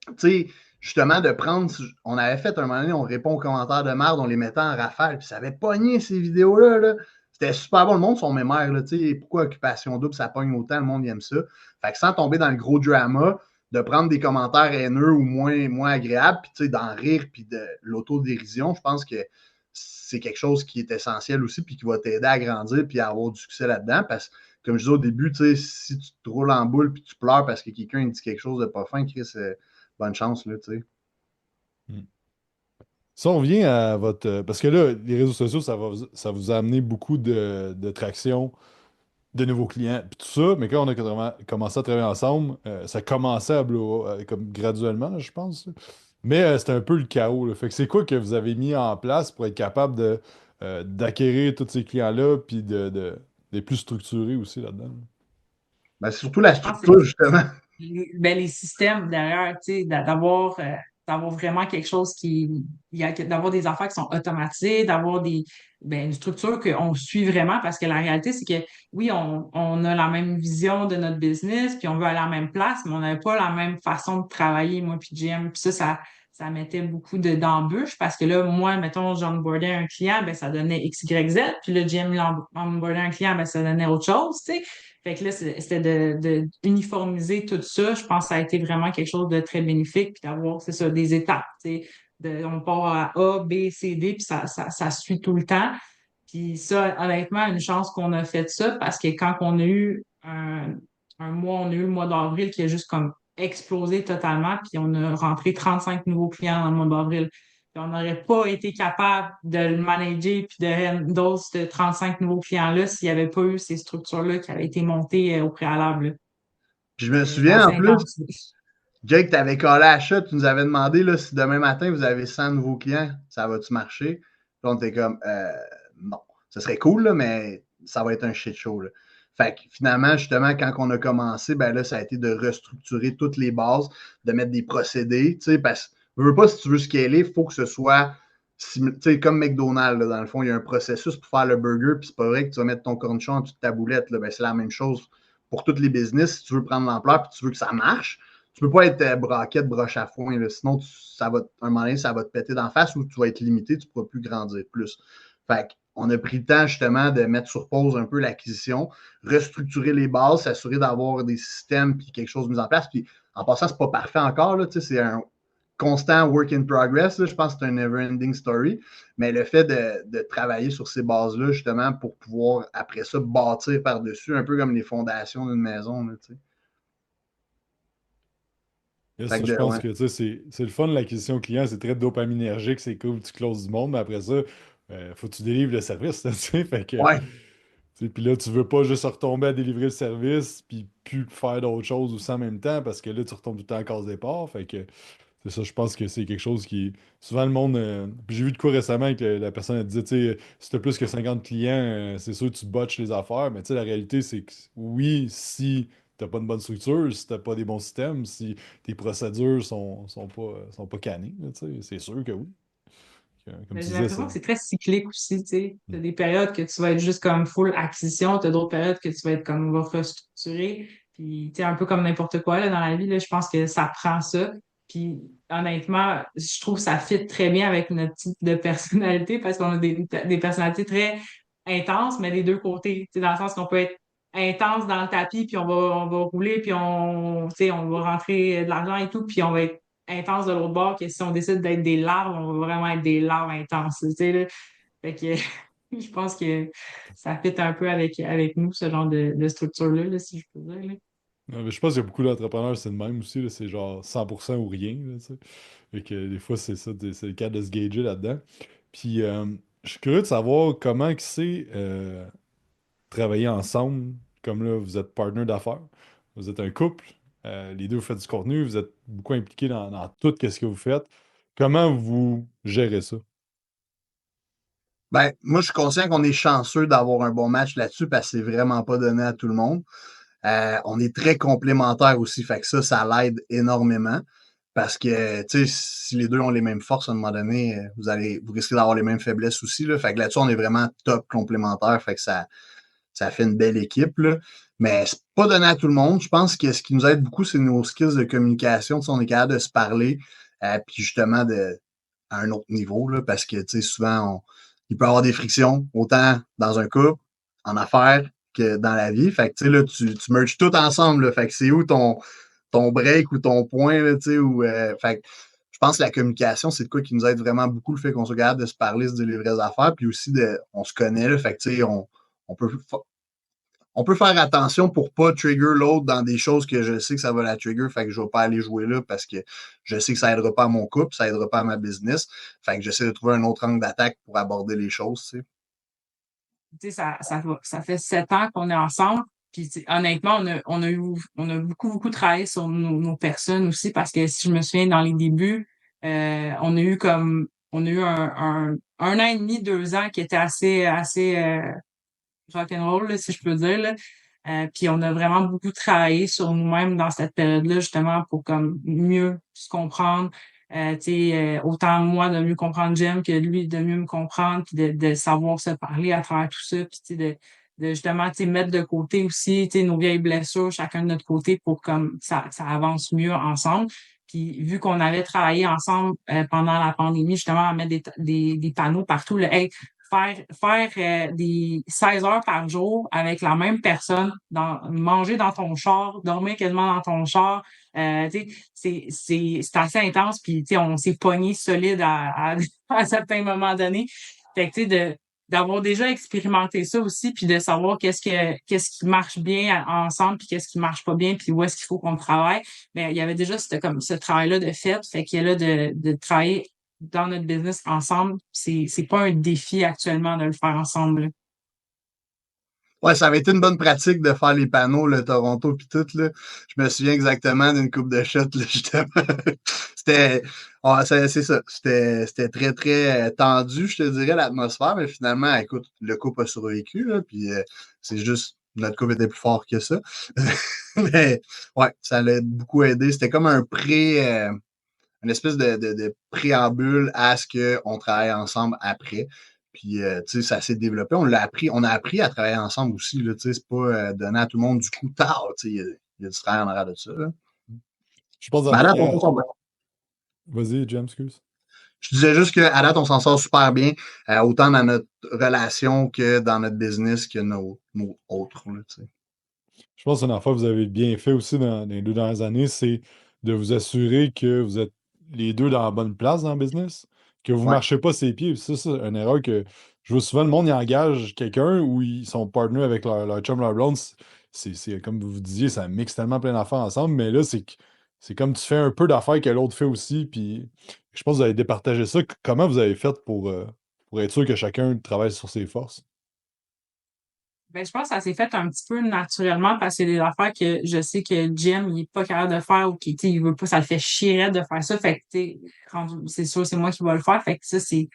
tu sais, justement, de prendre. On avait fait un moment donné, on répond aux commentaires de merde, on les mettait en rafale, puis ça avait pogné ces vidéos-là. Là. C'était super bon. Le monde sont mémères. Là, pourquoi Occupation Double, ça pogne autant, le monde aime ça. Fait que sans tomber dans le gros drama, de prendre des commentaires haineux ou moins agréables, puis d'en rire, puis de l'autodérision, je pense que c'est quelque chose qui est essentiel aussi, puis qui va t'aider à grandir, puis à avoir du succès là-dedans. Parce que, comme je disais au début, si tu te roules en boule, puis tu pleures parce que quelqu'un dit quelque chose de pas fin, Chris, bonne chance, là, tu sais. Hmm. Si on revient à votre. Parce que là, les réseaux sociaux, ça vous a amené beaucoup de traction, de nouveaux clients, puis tout ça. Mais quand on a commencé à travailler ensemble, ça commençait à comme graduellement, je pense. Mais c'était un peu le chaos. Là. Fait que c'est quoi que vous avez mis en place pour être capable d'acquérir tous ces clients-là, puis d'être plus structuré aussi là-dedans? Ben, c'est surtout la Je pense que structure, justement. les systèmes derrière, tu sais, d'avoir vraiment quelque chose d'avoir des affaires qui sont automatisées, d'avoir une structure qu'on suit vraiment, parce que la réalité, c'est que oui, on a la même vision de notre business, puis on veut aller à la même place, mais on n'avait pas la même façon de travailler, moi puis Jim. Puis ça mettait beaucoup d'embûches, parce que là, moi, mettons, j'onboardais un client, ben, ça donnait X, Y, Z, puis là, Jim onboardait un client, ben, ça donnait autre chose, tu sais. Fait que là, c'était de uniformiser tout ça. Je pense que ça a été vraiment quelque chose de très bénéfique, puis d'avoir, c'est ça, des étapes. Tu sais, on part à A, B, C, D, puis ça suit tout le temps. Puis ça, honnêtement, une chance qu'on a fait ça, parce que quand on a eu un mois, on a eu le mois d'avril qui a juste comme explosé totalement, puis on a rentré 35 nouveaux clients dans le mois d'avril. Puis on n'aurait pas été capable de le manager puis de handle ces 35 nouveaux clients-là s'il n'y avait pas eu ces structures-là qui avaient été montées au préalable. Là. Puis je me C'était souviens, assez en plus, intense. Jake, tu avais collé à la shot, tu nous avais demandé là, si demain matin, vous avez 100 nouveaux clients, ça va-tu marcher? Puis on était comme, non. Ce serait cool, là, mais ça va être un shit show. Là. Fait que finalement, justement, quand on a commencé, ben là, ça a été de restructurer toutes les bases, de mettre des procédés, tu sais, parce que je veux pas, si tu veux scaler, il faut que ce soit comme McDonald's, là, dans le fond, il y a un processus pour faire le burger, puis c'est pas vrai que tu vas mettre ton cornichon en dessous de ta boulette. Là, ben, c'est la même chose pour tous les business. Si tu veux prendre l'ampleur et tu veux que ça marche, tu peux pas être braquette, broche à foin. Là, sinon, ça va, un moment donné, ça va te péter d'en face ou tu vas être limité, tu ne pourras plus grandir plus. Fait on a pris le temps justement de mettre sur pause un peu l'acquisition, restructurer les bases, s'assurer d'avoir des systèmes puis quelque chose mis en place. Puis en passant, c'est pas parfait encore. Là, c'est un constant work in progress. Là, je pense que c'est un never-ending story. Mais le fait de travailler sur ces bases-là, justement, pour pouvoir, après ça, bâtir par-dessus, un peu comme les fondations d'une maison. Là, Yes, fait ça, que je pense ouais. que c'est le fun de l'acquisition client, c'est très dopaminergique, c'est cool, tu closes du monde, mais après ça, faut que tu délivres le service, tu sais, fait que, Ouais. puis là, tu veux pas juste retomber à délivrer le service, puis plus faire d'autres choses aussi en même temps, parce que là, tu retombes tout le temps à case départ, fait que c'est ça, je pense que c'est quelque chose qui, souvent le monde, puis j'ai vu de quoi récemment que la personne a dit, tu sais, si t'as plus que 50 clients, c'est sûr que tu botches les affaires, mais tu sais, la réalité, c'est que oui, si t'as pas une bonne structure, si t'as pas des bons systèmes, si tes procédures sont pas cannées, là, tu sais, c'est sûr que oui. Comme Mais tu j'ai disais, l'impression c'est. que c'est très cyclique aussi, tu sais. Hmm. T'as des périodes que tu vas être juste comme full acquisition, t'as d'autres périodes que tu vas être comme on va restructurer. Puis, tu sais, un peu comme n'importe quoi là, dans la vie, là, je pense que ça prend ça. Puis, honnêtement, je trouve que ça fit très bien avec notre type de personnalité parce qu'on a des personnalités très intenses, mais des deux côtés. Tu sais, dans le sens qu'on peut être intense dans le tapis, puis on va rouler, puis tu sais, on va rentrer de l'argent et tout, puis on va être intense de l'autre bord, que si on décide d'être des larves, on va vraiment être des larves intenses, tu sais, là. Fait que je pense que ça fit un peu avec nous, ce genre de structure-là, là, si je peux dire, là. Ouais, mais je pense qu'il y a beaucoup d'entrepreneurs, c'est le même aussi, là, c'est genre 100% ou rien, là, tu sais. Fait que des fois, c'est ça, c'est le cas de se gager là-dedans. Puis, je suis curieux de savoir comment que c'est travailler ensemble, comme là, vous êtes partner d'affaires, vous êtes un couple, les deux vous faites du contenu, vous êtes beaucoup impliqués dans tout ce que vous faites. Comment vous gérez ça? Ben, moi, je suis conscient qu'on est chanceux d'avoir un bon match là-dessus parce que c'est vraiment pas donné à tout le monde. On est très complémentaires aussi, fait que ça l'aide énormément. Parce que, tu sais, si les deux ont les mêmes forces, à un moment donné, vous risquez d'avoir les mêmes faiblesses aussi, là. Fait que là-dessus, on est vraiment top complémentaires. Fait que ça fait une belle équipe, là. Mais c'est pas donné à tout le monde. Je pense que ce qui nous aide beaucoup, c'est nos skills de communication. Tu sais, on est capable de se parler, puis justement à un autre niveau, là, parce que, tu sais, souvent, il peut y avoir des frictions, autant dans un couple, en affaires, que dans la vie. Fait que, tu sais, là, tu merges tout ensemble, là. Fait que c'est où ton break ou ton point, là, tu sais, fait que je pense que la communication, c'est de quoi qui nous aide vraiment beaucoup, le fait qu'on soit capable de se parler, se dire les vraies affaires, puis aussi, on se connaît, là. Fait que, tu sais, on peut on peut faire attention pour pas trigger l'autre dans des choses que je sais que ça va la trigger, fait que je vais pas aller jouer là parce que je sais que ça aidera pas à mon couple, ça aidera pas à ma business. Fait que j'essaie de trouver un autre angle d'attaque pour aborder les choses, tu sais. Tu sais, ça fait 7 ans qu'on est ensemble. Puis, tu sais, honnêtement, on a beaucoup travaillé sur nos personnes aussi parce que si je me souviens, dans les débuts, on a eu un an et demi, 2 ans qui était assez rock'n'roll, là, si je peux dire, là. Puis on a vraiment beaucoup travaillé sur nous-mêmes dans cette période-là, justement, pour comme mieux se comprendre. Tu sais, autant moi de mieux comprendre Jem que lui de mieux me comprendre, puis de savoir se parler à travers tout ça, puis tu sais, de justement, tu sais, mettre de côté aussi, tu sais, nos vieilles blessures, chacun de notre côté, pour comme ça avance mieux ensemble. Puis vu qu'on avait travaillé ensemble pendant la pandémie, justement, à mettre des panneaux partout, là, hey, faire des 16 heures par jour avec la même personne, manger dans ton char, dormir quasiment dans ton char, tu sais, c'est assez intense. Puis, tu sais, on s'est pogné solide à certains moments donnés. Fait que, tu sais, d'avoir déjà expérimenté ça aussi, puis de savoir qu'est-ce qui marche bien ensemble, puis qu'est-ce qui marche pas bien, puis où est-ce qu'il faut qu'on travaille. Mais il y avait déjà comme ce travail-là de fait. Fait qu'il y a là de travailler dans notre business ensemble, c'est pas un défi actuellement de le faire ensemble, là. Ouais, ça avait été une bonne pratique de faire les panneaux, le Toronto puis tout, là. Je me souviens exactement d'une coupe de shots, là, justement. C'était, c'est ça. C'était très, très tendu, je te dirais, l'atmosphère, mais finalement, écoute, le couple a survécu, là, puis c'est juste notre couple était plus fort que ça. Mais ouais, ça l'a beaucoup aidé. C'était comme une espèce de préambule à ce qu'on travaille ensemble après. Puis, tu sais, ça s'est développé. On a appris à travailler ensemble aussi, là, tu sais, c'est pas donné à tout le monde du coup tard, tu sais, il y a du travail en arrière de ça, là. Je pense Mais à à... date, on s'en sort bien. Vas-y, James, excuse. Je disais juste qu'à date, on s'en sort super bien, autant dans notre relation que dans notre business que nos autres, là, tu sais. Je pense qu'une affaire que vous avez bien fait aussi dans les 2 dernières années, c'est de vous assurer que vous êtes les deux dans la bonne place dans le business, que vous ne Ouais. marchez pas ses pieds. Ça, c'est une erreur que je vois souvent. Le monde, il engage quelqu'un ou ils sont partenaires avec leur chum, leur blonde. C'est comme vous disiez, ça mixe tellement plein d'affaires ensemble, mais là, c'est comme tu fais un peu d'affaires que l'autre fait aussi. Puis je pense que vous avez départagé ça. Comment vous avez fait pour être sûr que chacun travaille sur ses forces? Ben, je pense que ça s'est fait un petit peu naturellement parce que c'est des affaires que je sais que Jim, il est pas capable de faire ou qu'il, tu sais, il veut pas, ça le fait chier de faire ça. Fait que, tu sais, c'est sûr, c'est moi qui vais le faire. Fait que ça, c'est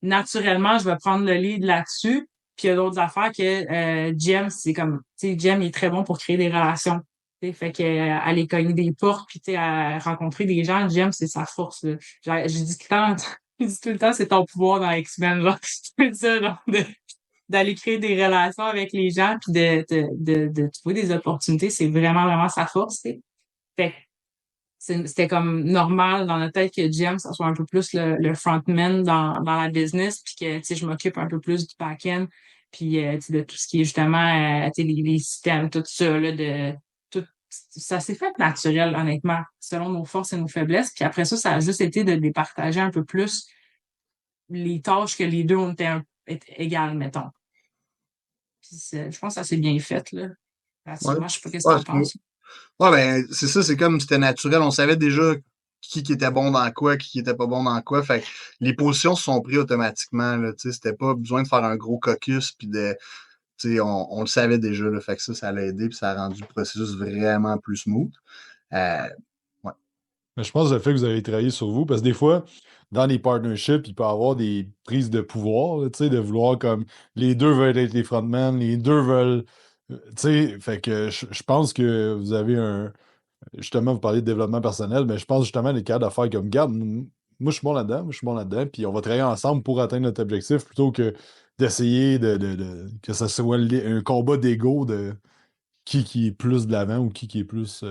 naturellement, je vais prendre le lead là-dessus. Puis il y a d'autres affaires que Jem, c'est comme, tu sais, Jem est très bon pour créer des relations. Tu sais, fait que aller cogner des portes, puis tu sais, à rencontrer des gens, Jem, c'est sa force, là. Je dis tout le temps, je dis tout le temps, c'est ton pouvoir dans X-Men, genre, c'est ça, genre, d'aller créer des relations avec les gens, puis de trouver des opportunités, c'est vraiment, vraiment sa force, tu sais. Fait que c'était comme normal dans notre tête que Jim, ça soit un peu plus le frontman dans la business, puis que, tu sais, je m'occupe un peu plus du back-end, puis, tu sais, de tout ce qui est justement, tu sais, les systèmes, tout ça, là, tout, ça s'est fait naturel, honnêtement, selon nos forces et nos faiblesses. Puis après ça, ça a juste été de les partager un peu plus les tâches que les deux ont été égales, mettons. Puis je pense que ça s'est bien fait, là. Ouais. Moi, je sais pas qu'est-ce que Ouais, t'en penses. ouais, ben, c'est ça, c'est comme c'était naturel. On savait déjà qui était bon dans quoi, qui était pas bon dans quoi. Fait que les positions se sont prises automatiquement, là, tu sais, c'était pas besoin de faire un gros caucus, puis tu sais, on le savait déjà, là, fait que ça l'a aidé, puis ça a rendu le processus vraiment plus smooth. Euh, ouais. Mais je pense que le fait que vous avez travaillé sur vous, parce que des fois, dans les partnerships, il peut y avoir des prises de pouvoir, là, tu sais, de vouloir comme les deux veulent être les frontmen, les deux veulent. Tu sais, fait que je pense que vous avez un. Justement, vous parlez de développement personnel, mais je pense justement les cas d'affaires comme garde, moi je suis bon là-dedans, moi je suis bon là-dedans, puis on va travailler ensemble pour atteindre notre objectif plutôt que d'essayer que ça soit un combat d'ego de qui est plus de l'avant ou qui est plus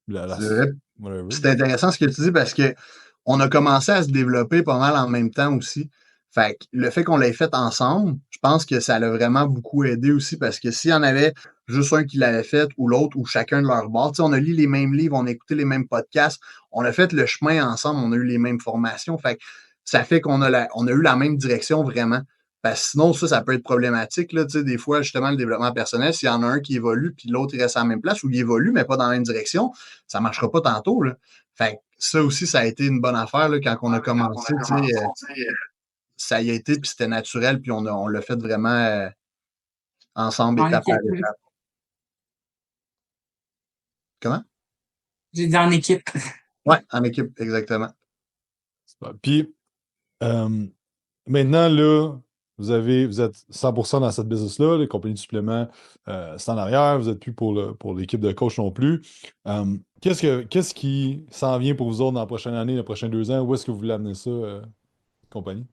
la C'est vrai. whatever. C'est intéressant ce que tu dis parce que on a commencé à se développer pas mal en même temps aussi. Fait que le fait qu'on l'ait fait ensemble, je pense que ça l'a vraiment beaucoup aidé aussi parce que s'il y en avait juste un qui l'avait fait ou l'autre ou chacun de leur bord, tu sais, on a lu les mêmes livres, on a écouté les mêmes podcasts, on a fait le chemin ensemble, on a eu les mêmes formations. Fait que ça fait on a eu la même direction vraiment. Parce que sinon, ça peut être problématique. Là, tu sais, des fois, justement, le développement personnel, s'il y en a un qui évolue puis l'autre il reste à la même place ou il évolue, mais pas dans la même direction, ça ne marchera pas tantôt. Là. Fait que ça aussi, ça a été une bonne affaire là, quand on a commencé. Tu sais, ça y a été, puis c'était naturel, puis on l'a fait vraiment ensemble, En étape par équipe, oui. étape. Comment? J'ai dit en équipe. Ouais, en équipe, exactement. Puis euh, maintenant, là, vous êtes 100% dans cette business-là, les compagnies de suppléments, c'est en arrière, vous n'êtes plus pour l'équipe de coach non plus. Qu'est-ce qui s'en vient pour vous autres dans la prochaine année, les prochains 2 ans? Où est-ce que vous voulez amener ça, compagnie?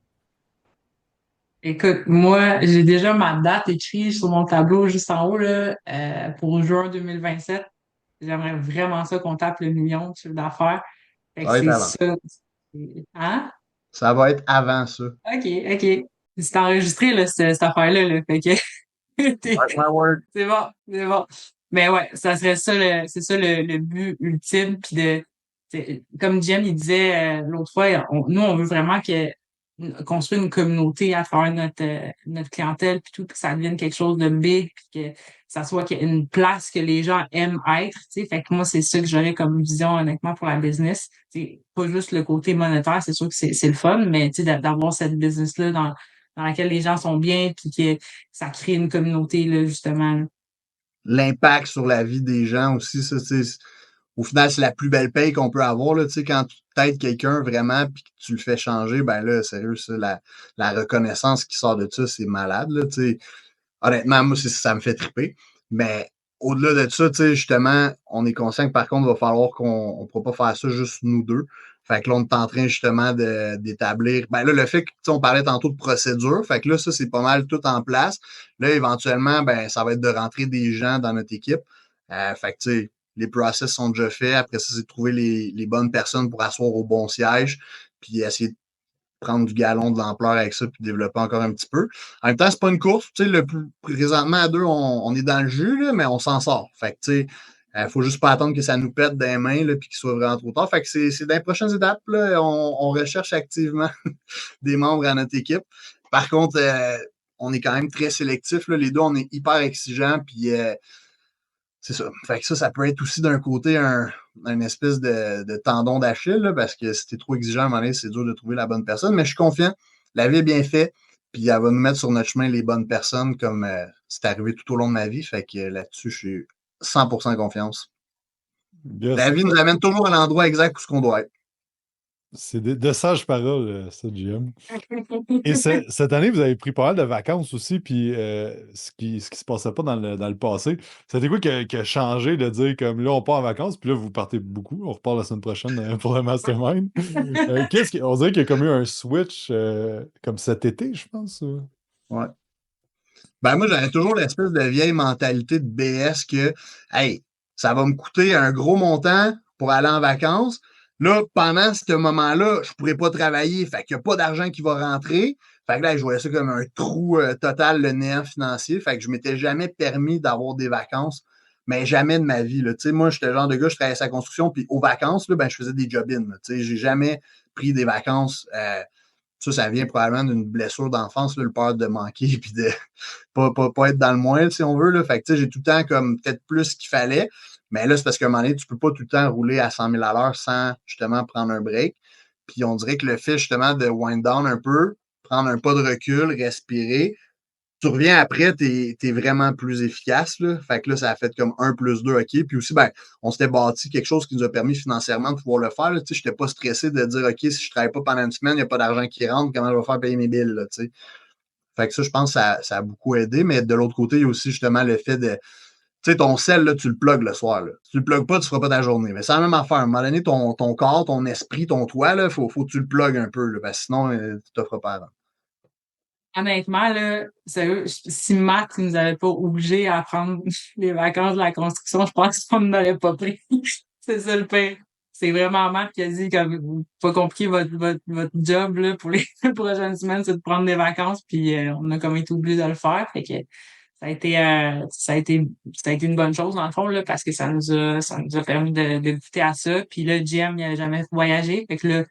Écoute, moi, j'ai déjà ma date écrite sur mon tableau juste en haut là, pour juin 2027. J'aimerais vraiment ça qu'on tape le million de chiffre d'affaires. Fait Ça que va être c'est avant. ça. Hein? Ça va être avant ça. OK, OK. C'est enregistré, là, cette affaire-là, là. Fait que Mark my word. c'est bon, c'est bon. Mais ouais, ça serait ça c'est ça le but ultime. Puis comme Jem, il disait l'autre fois, nous, on veut vraiment construire une communauté à travers notre clientèle, puis tout, puis que ça devienne quelque chose de big, puis que ça soit une place que les gens aiment être, tu sais. Fait que moi, c'est ça que j'aurais comme vision, honnêtement, pour la business. C'est pas juste le côté monétaire, c'est sûr que c'est le fun, mais tu sais, d'avoir cette business-là dans laquelle les gens sont bien, puis que ça crée une communauté, là, justement, là. L'impact sur la vie des gens aussi, ça, au final, c'est la plus belle paye qu'on peut avoir. Là, quand tu t'aides quelqu'un vraiment puis que tu le fais changer, ben là, sérieux, ça, la reconnaissance qui sort de ça, c'est malade. Là, honnêtement, moi, ça me fait triper. Mais au-delà de ça, tu sais, justement, on est conscient que par contre, il va falloir qu'on ne pourra pas faire ça juste nous deux. Fait que là, on est en train justement d'établir. Ben là, le fait que, tu sais, on parlait tantôt de procédure, fait que là, ça, c'est pas mal tout en place. Là, éventuellement, ben, ça va être de rentrer des gens dans notre équipe. Fait que, tu sais, les process sont déjà faits. Après ça, c'est de trouver les bonnes personnes pour asseoir au bon siège, puis essayer de prendre du galon de l'ampleur avec ça, puis développer encore un petit peu. En même temps, c'est pas une course. Tu sais, présentement, à deux, on est dans le jus, là, mais on s'en sort. Fait que, tu sais, faut juste pas attendre que ça nous pète des mains, là, puis qu'il soit vraiment trop tard. Fait que c'est dans les prochaines étapes, là, on recherche activement des membres à notre équipe. Par contre, on est quand même très sélectif. Là. Les deux, on est hyper exigeants, puis c'est ça. Fait que ça peut être aussi d'un côté un espèce de tendon d'Achille, là, parce que si t'es trop exigeant à un moment donné, c'est dur de trouver la bonne personne. Mais je suis confiant. La vie est bien faite. Puis elle va nous mettre sur notre chemin les bonnes personnes comme c'est arrivé tout au long de ma vie. Fait que là-dessus, je suis 100% confiance. Yes. La vie nous amène toujours à l'endroit exact où ce qu'on doit être. C'est de sages paroles, ça, GM. Et cette année, vous avez pris pas mal de vacances aussi, puis ce qui se passait pas dans le passé. C'était quoi qui a changé de dire comme là, on part en vacances, puis là, vous partez beaucoup, on repart la semaine prochaine pour le Mastermind. On dirait qu'il y a comme eu un switch comme cet été, je pense. Ouais. Ben moi, j'avais toujours l'espèce de vieille mentalité de BS que hey, ça va me coûter un gros montant pour aller en vacances. Là, pendant ce moment-là, je ne pourrais pas travailler. Fait qu'il n'y a pas d'argent qui va rentrer. Fait que là, je voyais ça comme un trou total, le néant financier. Fait que je ne m'étais jamais permis d'avoir des vacances, mais jamais de ma vie. Là. Moi, j'étais le genre de gars, je travaillais à la construction, puis aux vacances, là, ben, je faisais des job-ins. J'ai jamais pris des vacances. Ça vient probablement d'une blessure d'enfance, le peur de manquer et de pas être dans le moins, si on veut. Là. Fait que j'ai tout le temps comme peut-être plus qu'il fallait. Mais là, c'est parce qu'à un moment donné, tu peux pas tout le temps rouler à 100 000 à l'heure sans justement prendre un break. Puis on dirait que le fait justement de wind down un peu, prendre un pas de recul, respirer, tu reviens après, tu es vraiment plus efficace. Là. Fait que là, ça a fait comme 1 plus 2, OK. Puis aussi, ben, on s'était bâti quelque chose qui nous a permis financièrement de pouvoir le faire. Je n'étais pas stressé de dire, OK, si je ne travaille pas pendant une semaine, il n'y a pas d'argent qui rentre, comment je vais faire payer mes billes? Là, fait que ça, je pense que ça a beaucoup aidé. Mais de l'autre côté, il y a aussi justement le fait de. Tu sais, ton sel, là, tu le plugues le soir. Là. Si tu le plugues pas, tu ne feras pas ta journée. Mais c'est la même affaire. À un moment donné, ton corps, ton esprit, ton toit, il faut que tu le plugues un peu. Là, parce que sinon, tu ne te feras pas avant. Honnêtement, là, sérieux, si Matt nous avait pas obligés à prendre les vacances de la construction, je pense qu'on n'aurait pas pris. C'est ça le pire. C'est vraiment Matt qui a dit comme pas compliqué votre job là, pour les prochaines semaines, c'est de prendre des vacances, puis on a comme été obligés de le faire. Fait que ça a été une bonne chose dans le fond, là, parce que ça nous a permis de goûter à ça. Puis là, Jim, il avait jamais voyagé. Fait que là,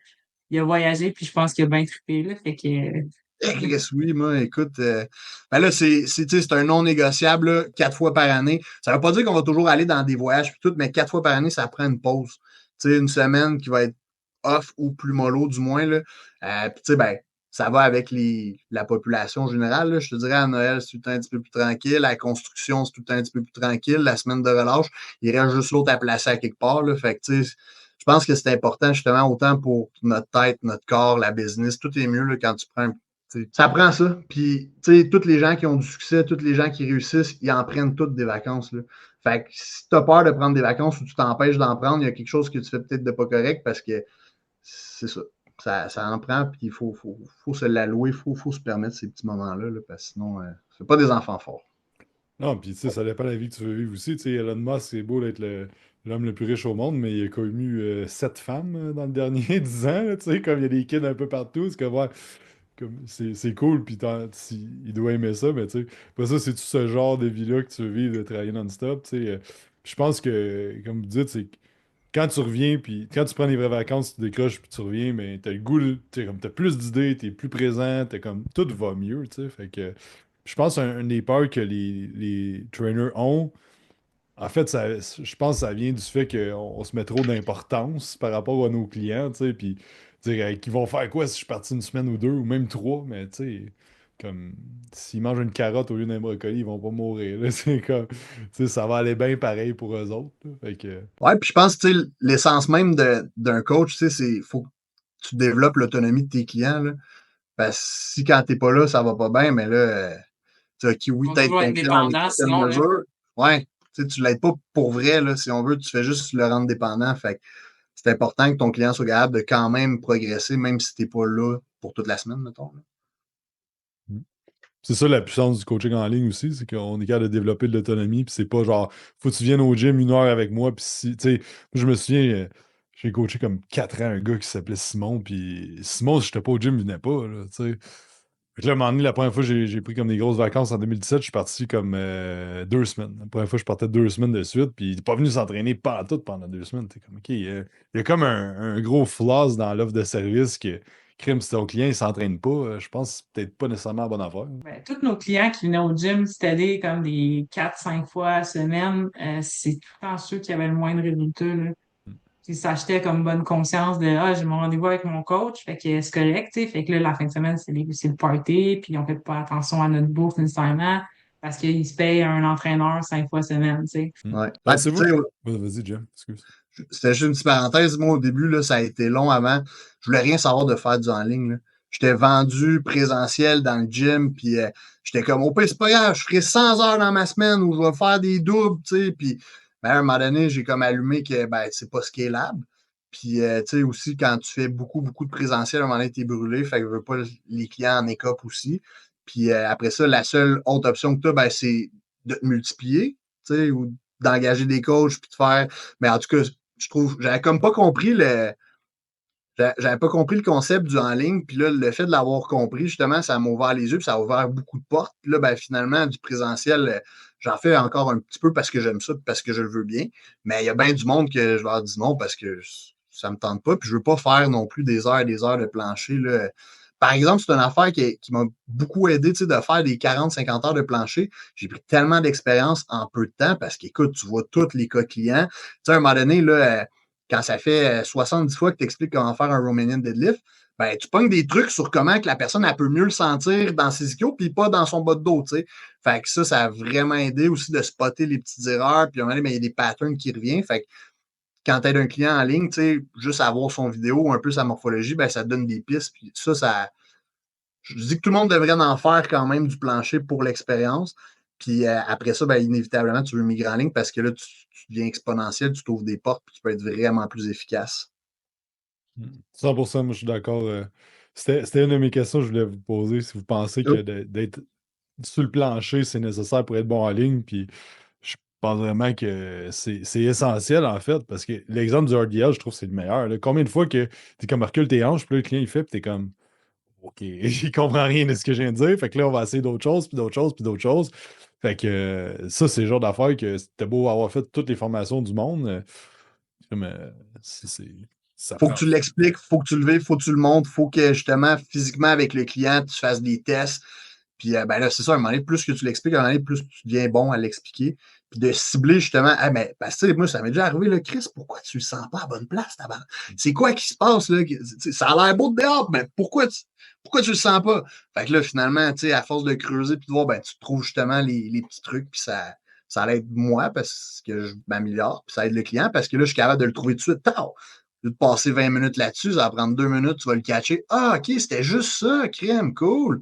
il a voyagé, puis je pense qu'il a bien trippé, là. Fait que Chris, oui, moi, écoute, ben là, c'est un non négociable, là, 4 fois par année. Ça ne veut pas dire qu'on va toujours aller dans des voyages puis tout, mais 4 fois par année, ça prend une pause. Tu sais, une semaine qui va être off ou plus mollo, du moins, là. Puis, tu sais, ben, ça va avec la population générale, là. Je te dirais, à Noël, c'est tout le temps un petit peu plus tranquille. La construction, c'est tout le temps un petit peu plus tranquille. La semaine de relâche, il reste juste l'autre à placer à quelque part, là. Fait que, tu sais, je pense que c'est important, justement, autant pour notre tête, notre corps, la business. Tout est mieux, là, quand tu prends ça prend ça. Puis, tu sais, tous les gens qui ont du succès, tous les gens qui réussissent, ils en prennent toutes des vacances. Là. Fait que si tu as peur de prendre des vacances ou tu t'empêches d'en prendre, il y a quelque chose que tu fais peut-être de pas correct parce que c'est ça. Ça en prend, puis il faut se l'allouer, faut se permettre ces petits moments-là, là, parce que sinon, c'est pas des enfants forts. Non, puis tu sais, ça dépend de la vie que tu veux vivre aussi. Tu sais, Elon Musk, c'est beau d'être l'homme le plus riche au monde, mais il a connu 7 femmes dans le dernier 10 ans. Là, tu sais, comme il y a des kids un peu partout, c'est comme, ouais, comme, c'est cool, puis il doit aimer ça, mais tu sais, pas ça, c'est tout ce genre de vie-là que tu veux vivre, de travailler non-stop. Tu sais, je pense que, comme vous dites, c'est que quand tu reviens, puis quand tu prends les vraies vacances, tu décroches, puis tu reviens, mais t'as le goût, t'as plus d'idées, t'es plus présent, t'es comme, tout va mieux, tu sais, fait que. Je pense qu'un des peurs que les trainers ont, en fait, je pense que ça vient du fait qu'on se met trop d'importance par rapport à nos clients, tu sais, puis dire qu'ils vont faire quoi si je suis parti une semaine ou deux, ou même trois, mais tu sais, comme s'ils mangent une carotte au lieu d'un brocoli, ils vont pas mourir, là, c'est comme, tu sais, ça va aller bien pareil pour eux autres, là, fait que, Ouais, puis je pense que l'essence même d'un coach, c'est faut que tu développes l'autonomie de tes clients. Là, parce que si quand t'es pas là, ça va pas bien, mais là, qui, oui, Faut t'aides toujours ton être client dans une dépendant, certaine sinon, là. mesure. Ouais, tu l'aides pas pour vrai, là, si on veut, tu fais juste le rendre dépendant. Fait que c'est important que ton client soit capable de quand même progresser, même si t'es pas là pour toute la semaine, mettons. C'est ça la puissance du coaching en ligne aussi, c'est qu'on est capable de développer de l'autonomie, puis c'est pas genre, faut que tu viennes au gym 1 heure avec moi, puis si, tu sais, je me souviens, j'ai coaché comme 4 ans un gars qui s'appelait Simon, puis Simon, si j'étais pas au gym, il venait pas, là, tu sais. Fait que là, à un moment donné, la première fois, j'ai pris comme des grosses vacances en 2017, je suis parti comme 2 semaines. La première fois, je partais 2 semaines de suite, puis il est pas venu s'entraîner pas tout pendant 2 semaines. T'es comme, OK, il y a comme un gros flaws dans l'offre de service que, crime, si ton client, il s'entraîne pas, je pense que c'est peut-être pas nécessairement la bonne affaire. Ben, tous nos clients qui venaient au gym c'était comme des 4, 5 fois à semaine, c'est tout le temps ceux qui avaient le moins de résultats, là. Ils s'achetaient comme bonne conscience de Ah, j'ai mon rendez-vous avec mon coach, fait que c'est correct, tu sais. Fait que là, la fin de semaine, c'est le party, puis on fait pas attention à notre bouffe nécessairement parce qu'ils se payent un entraîneur 5 fois semaine, tu sais. Ouais. Ouais, puis, tu Pensez-vous? sais, Vas-y, Jim, excuse. c'était juste une petite parenthèse. Moi, au début, là, ça a été long avant. Je voulais rien savoir de faire du en ligne, là. J'étais vendu présentiel dans le gym, puis j'étais comme, au pire, c'est pas grave, je ferai 100 heures dans ma semaine où je vais faire des doubles, tu sais. Puis, ben, à un moment donné, j'ai comme allumé que ben, c'est pas scalable. Puis, tu sais, aussi, quand tu fais beaucoup, beaucoup de présentiel, à un moment donné, t'es brûlé, fait que je veux pas les clients en écopent aussi. Puis, après ça, la seule autre option que tu as, ben, c'est de te multiplier, tu sais, ou d'engager des coachs, puis de faire. Mais en tout cas, je trouve, j'avais comme pas compris j'avais pas compris le concept du en ligne, puis là, le fait de l'avoir compris, justement, ça m'a ouvert les yeux, puis ça a ouvert beaucoup de portes. Puis là, ben, finalement, du présentiel, j'en fais encore un petit peu parce que j'aime ça, puis parce que je le veux bien. Mais il y a bien du monde que je leur dis non parce que ça me tente pas, puis je veux pas faire non plus des heures et des heures de plancher, là. Par exemple, c'est une affaire qui m'a beaucoup aidé, tu sais, de faire des 40, 50 heures de plancher. J'ai pris tellement d'expérience en peu de temps parce qu'écoute, tu vois tous les cas clients. Tu sais, à un moment donné, là, quand ça fait 70 fois que tu expliques comment faire un Romanian deadlift, ben, tu pognes des trucs sur comment que la personne elle peut mieux le sentir dans ses ischios puis pas dans son bas de dos, tu sais. Fait que ça a vraiment aidé aussi de spotter les petites erreurs, puis à un moment donné, ben, il y a des patterns qui reviennent. Fait que quand tu aides un client en ligne, tu sais, juste à voir son vidéo, un peu sa morphologie, ben, ça te donne des pistes. Puis je dis que tout le monde devrait en faire quand même du plancher pour l'expérience. Puis après ça, ben, inévitablement, tu veux migrer en ligne parce que là, tu deviens exponentiel, tu t'ouvres des portes, puis tu peux être vraiment plus efficace. 100%, moi je suis d'accord. C'était une de mes questions que je voulais vous poser. Si vous pensez que Oh. d'être sur le plancher, c'est nécessaire pour être bon en ligne, puis je pense vraiment que c'est essentiel en fait, parce que l'exemple du RDL, je trouve que c'est le meilleur, là. Combien de fois que t'es comme recule tes hanches, puis là, le client il fait, puis t'es comme OK, j'y comprends rien de ce que je viens de dire. Fait que là, on va essayer d'autres choses, puis d'autres choses, puis d'autres choses. Fait que ça, c'est le genre d'affaire que c'était beau avoir fait toutes les formations du monde. Comme, ça Faut que prend. tu l'expliques, faut que tu le vives, faut que tu le montres, faut que justement, physiquement, avec le client, tu fasses des tests. Puis ben là, c'est ça, à un moment donné, plus que tu l'expliques, à un moment donné, plus tu deviens bon à l'expliquer. Puis de cibler justement, ah, mais parce que moi, ça m'est déjà arrivé, là, Chris, pourquoi tu le sens pas à la bonne place, tabarnak? C'est quoi qui se passe, là? Ça a l'air beau de dehors, mais pourquoi tu le sens pas? Fait que là, finalement, tu sais, à force de creuser, puis de voir, ben, tu trouves justement les petits trucs, puis ça aide moi parce que je m'améliore, puis ça aide le client parce que là, je suis capable de le trouver tout de suite. Tard. De passer 20 minutes là-dessus, ça va prendre 2 minutes, tu vas le catcher. Ah, OK, c'était juste ça, crème, cool.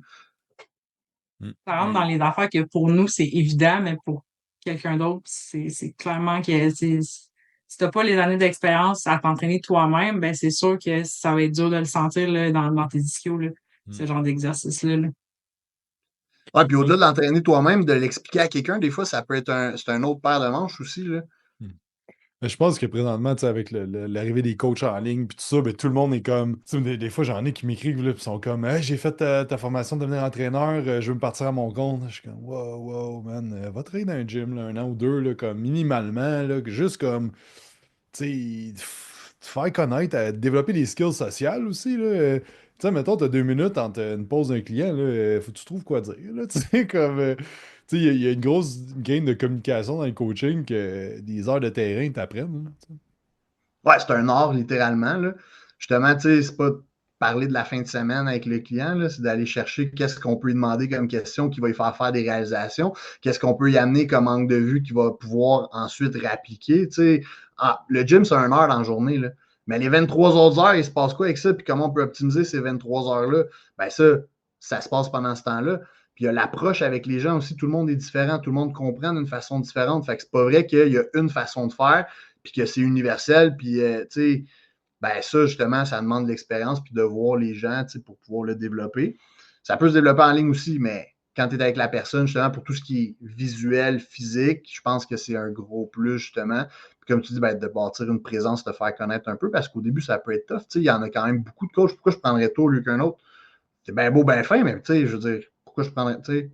Ça rentre dans les affaires que pour nous, c'est évident, mais pour quelqu'un d'autre, c'est clairement que si t'as pas les années d'expérience à t'entraîner toi-même, ben c'est sûr que ça va être dur de le sentir là, dans tes ischios, là, ce genre d'exercice-là, là. Ouais, puis au-delà de l'entraîner toi-même, de l'expliquer à quelqu'un, des fois, ça peut être c'est un autre paire de manches aussi, là. Mais je pense que présentement, tu sais, avec l'arrivée des coachs en ligne, puis tout ça, ben, tout le monde est comme. Tu sais, des fois, j'en ai qui m'écrivent, là, puis sont comme Hey, j'ai fait ta formation de devenir entraîneur, je veux me partir à mon compte. Je suis comme Wow, wow, man, va travailler dans un gym, là, 1 an ou 2, là, comme minimalement, là, juste comme. Tu sais, te faire connaître, développer des skills sociales aussi, là. Tu sais, mettons, t'as 2 minutes entre une pause d'un client, là, faut que tu trouves quoi dire, là, tu sais, comme. Tu sais, il y a une grosse game de communication dans le coaching que des heures de terrain t'apprennent, là, tu sais. Ouais, c'est un art, littéralement, là. Justement, tu sais, c'est pas de parler de la fin de semaine avec le client, là, c'est d'aller chercher qu'est-ce qu'on peut lui demander comme question qui va lui faire faire des réalisations, qu'est-ce qu'on peut y amener comme angle de vue qu'il va pouvoir ensuite réappliquer, tu sais. Ah, le gym, c'est 1 heure dans la journée, là. Mais les 23 autres heures, il se passe quoi avec ça? Puis comment on peut optimiser ces 23 heures-là? Ben ça se passe pendant ce temps-là. Puis il y a l'approche avec les gens aussi. Tout le monde est différent, tout le monde comprend d'une façon différente. Fait que c'est pas vrai qu'il y a une façon de faire, puis que c'est universel. Puis, tu sais, ben ça, justement, ça demande de l'expérience, puis de voir les gens, tu sais, pour pouvoir le développer. Ça peut se développer en ligne aussi, mais quand tu es avec la personne, justement, pour tout ce qui est visuel, physique, je pense que c'est un gros plus, justement. Puis comme tu dis, ben, de bâtir une présence, de faire connaître un peu, parce qu'au début, ça peut être tough. Tu sais, il y en a quand même beaucoup de coachs. Pourquoi je prendrais toi au lieu qu'un autre? C'est bien beau, bien fin, mais tu sais, je veux dire, pourquoi je prendrais, tu sais?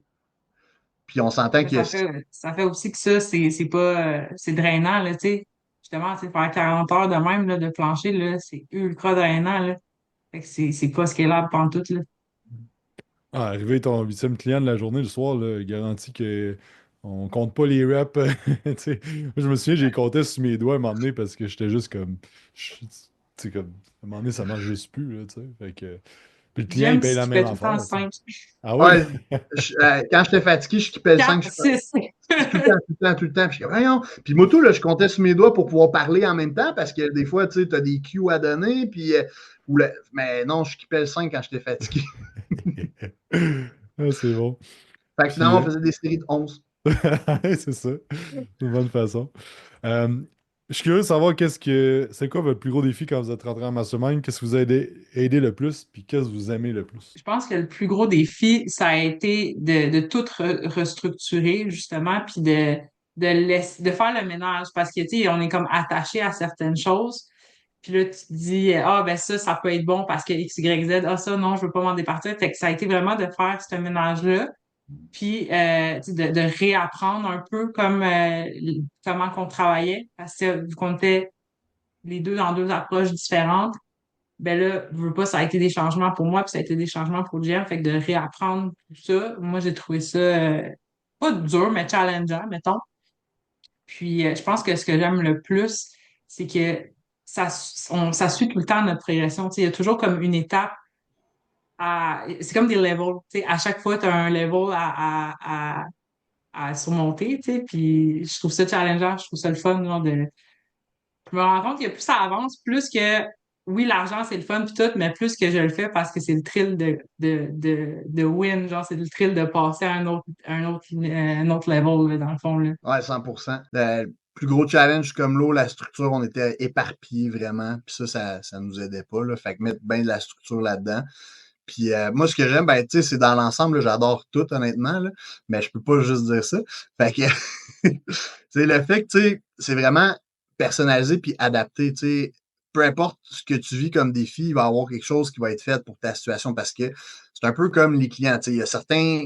Puis on s'entend Mais que ça fait aussi que ça, c'est pas, c'est drainant, là, tu sais. Justement, tu sais, faire 40 heures de même, là, de plancher, là, c'est ultra drainant, là. Fait que c'est pas scalable pantoute, là. Ah, arriver ton huitième client de la journée le soir, là, garantit que on compte pas les reps. Tu sais. Moi, je me souviens, j'ai compté sur mes doigts à un moment donné parce que j'étais juste comme. Tu sais, comme. À un moment donné, ça marche juste plus, là, tu sais. Fait que. Puis le client, il J'aime paye la ce qui même fait tout le temps affaire, tu sais. 5. Ah oui? ouais, quand j'étais fatigué, je skippais le 5, 4, 6. tout le temps, tout le temps, tout le temps. Puis, voyons. Puis moto, là, je comptais sur mes doigts pour pouvoir parler en même temps parce que des fois, tu sais, as des cues à donner. Puis, mais non, je skippais le 5 quand j'étais fatigué. Ah, c'est bon. Fait que Puis, finalement, on faisait des séries de 11. c'est ça. C'est une bonne façon. Euh, je suis curieux de savoir c'est quoi votre plus gros défi quand vous êtes rentré en mastermind? Qu'est-ce que vous a aidé le plus? Puis qu'est-ce que vous aimez le plus? Je pense que le plus gros défi, ça a été de tout restructurer, justement, puis de faire le ménage. Parce que, tu sais, on est comme attaché à certaines choses. Puis là, tu te dis, ah, ben ça peut être bon parce que X, Y, Z. Ah, ça, non, je veux pas m'en départir. Fait que ça a été vraiment de faire ce ménage-là. Puis, tu sais, de réapprendre un peu comment qu'on travaillait. Parce que vu qu'on était les deux dans deux approches différentes, ben là, je veux pas, ça a été des changements pour moi, puis ça a été des changements pour Jem. Fait que de réapprendre tout ça, moi, j'ai trouvé ça pas dur, mais challengeant, mettons. Puis, je pense que ce que j'aime le plus, c'est que ça suit tout le temps notre progression. Tu sais, il y a toujours comme une étape c'est comme des levels. Tu sais, à chaque fois, tu as un level à surmonter, tu sais. Puis, je trouve ça challengeant, je trouve ça le fun, genre, je me rends compte que plus ça avance, plus que, oui, l'argent, c'est le fun pis tout, mais plus que je le fais parce que c'est le thrill de win, genre, c'est le thrill de passer à un autre level, là, dans le fond, là. Ouais, 100%. Le plus gros challenge comme l'eau, la structure, on était éparpillés vraiment. Puis ça nous aidait pas. Là. Fait que mettre bien de la structure là-dedans. Puis moi, ce que j'aime, ben, tu sais, c'est dans l'ensemble, là, j'adore tout, honnêtement, là, mais je peux pas juste dire ça. Fait que c'est le fait que, tu sais, c'est vraiment personnalisé puis adapté, tu sais. Peu importe ce que tu vis comme défi, il va y avoir quelque chose qui va être fait pour ta situation parce que c'est un peu comme les clients, tu sais. Il y a certains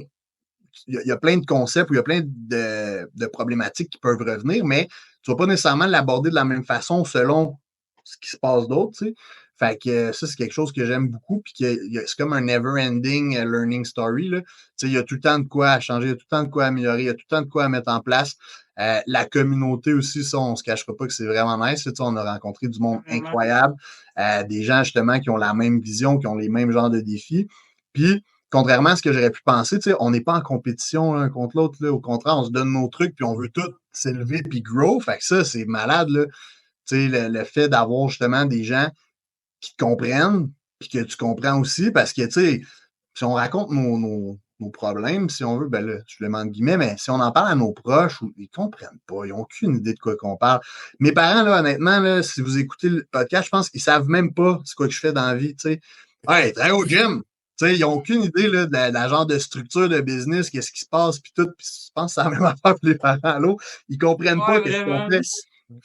il y a plein de concepts ou il y a plein de problématiques qui peuvent revenir, mais tu ne vas pas nécessairement l'aborder de la même façon selon ce qui se passe d'autre, tu sais. Fait que ça, c'est quelque chose que j'aime beaucoup, puis c'est comme un never-ending learning story, là. Tu sais, il y a tout le temps de quoi changer, il y a tout le temps de quoi améliorer, il y a tout le temps de quoi mettre en place. La communauté aussi, ça, on ne se cachera pas que c'est vraiment nice. Tu sais, on a rencontré du monde Vraiment. incroyable, des gens justement qui ont la même vision, qui ont les mêmes genres de défis. Puis, contrairement à ce que j'aurais pu penser, tu sais, on n'est pas en compétition l'un contre l'autre. Là. Au contraire, on se donne nos trucs, puis on veut tout s'élever puis grow. Fait que ça, c'est malade. Là. Tu sais, le fait d'avoir justement des gens qui te comprennent, puis que tu comprends aussi, parce que, tu sais, si on raconte nos problèmes, si on veut, ben là, je le mets en guillemets, mais si on en parle à nos proches, ils comprennent pas, ils n'ont aucune idée de quoi qu'on parle. Mes parents, là, honnêtement, là, si vous écoutez le podcast, je pense qu'ils savent même pas c'est quoi que je fais dans la vie, tu sais. Hey, très au gym! Tu sais, ils n'ont aucune idée là, de la genre de structure de business, qu'est-ce qui se passe, puis tout. Puis je pense que c'est la même affaire pour les parents là. Ils comprennent Ouais, pas qu'est-ce qu'on vraiment. fait.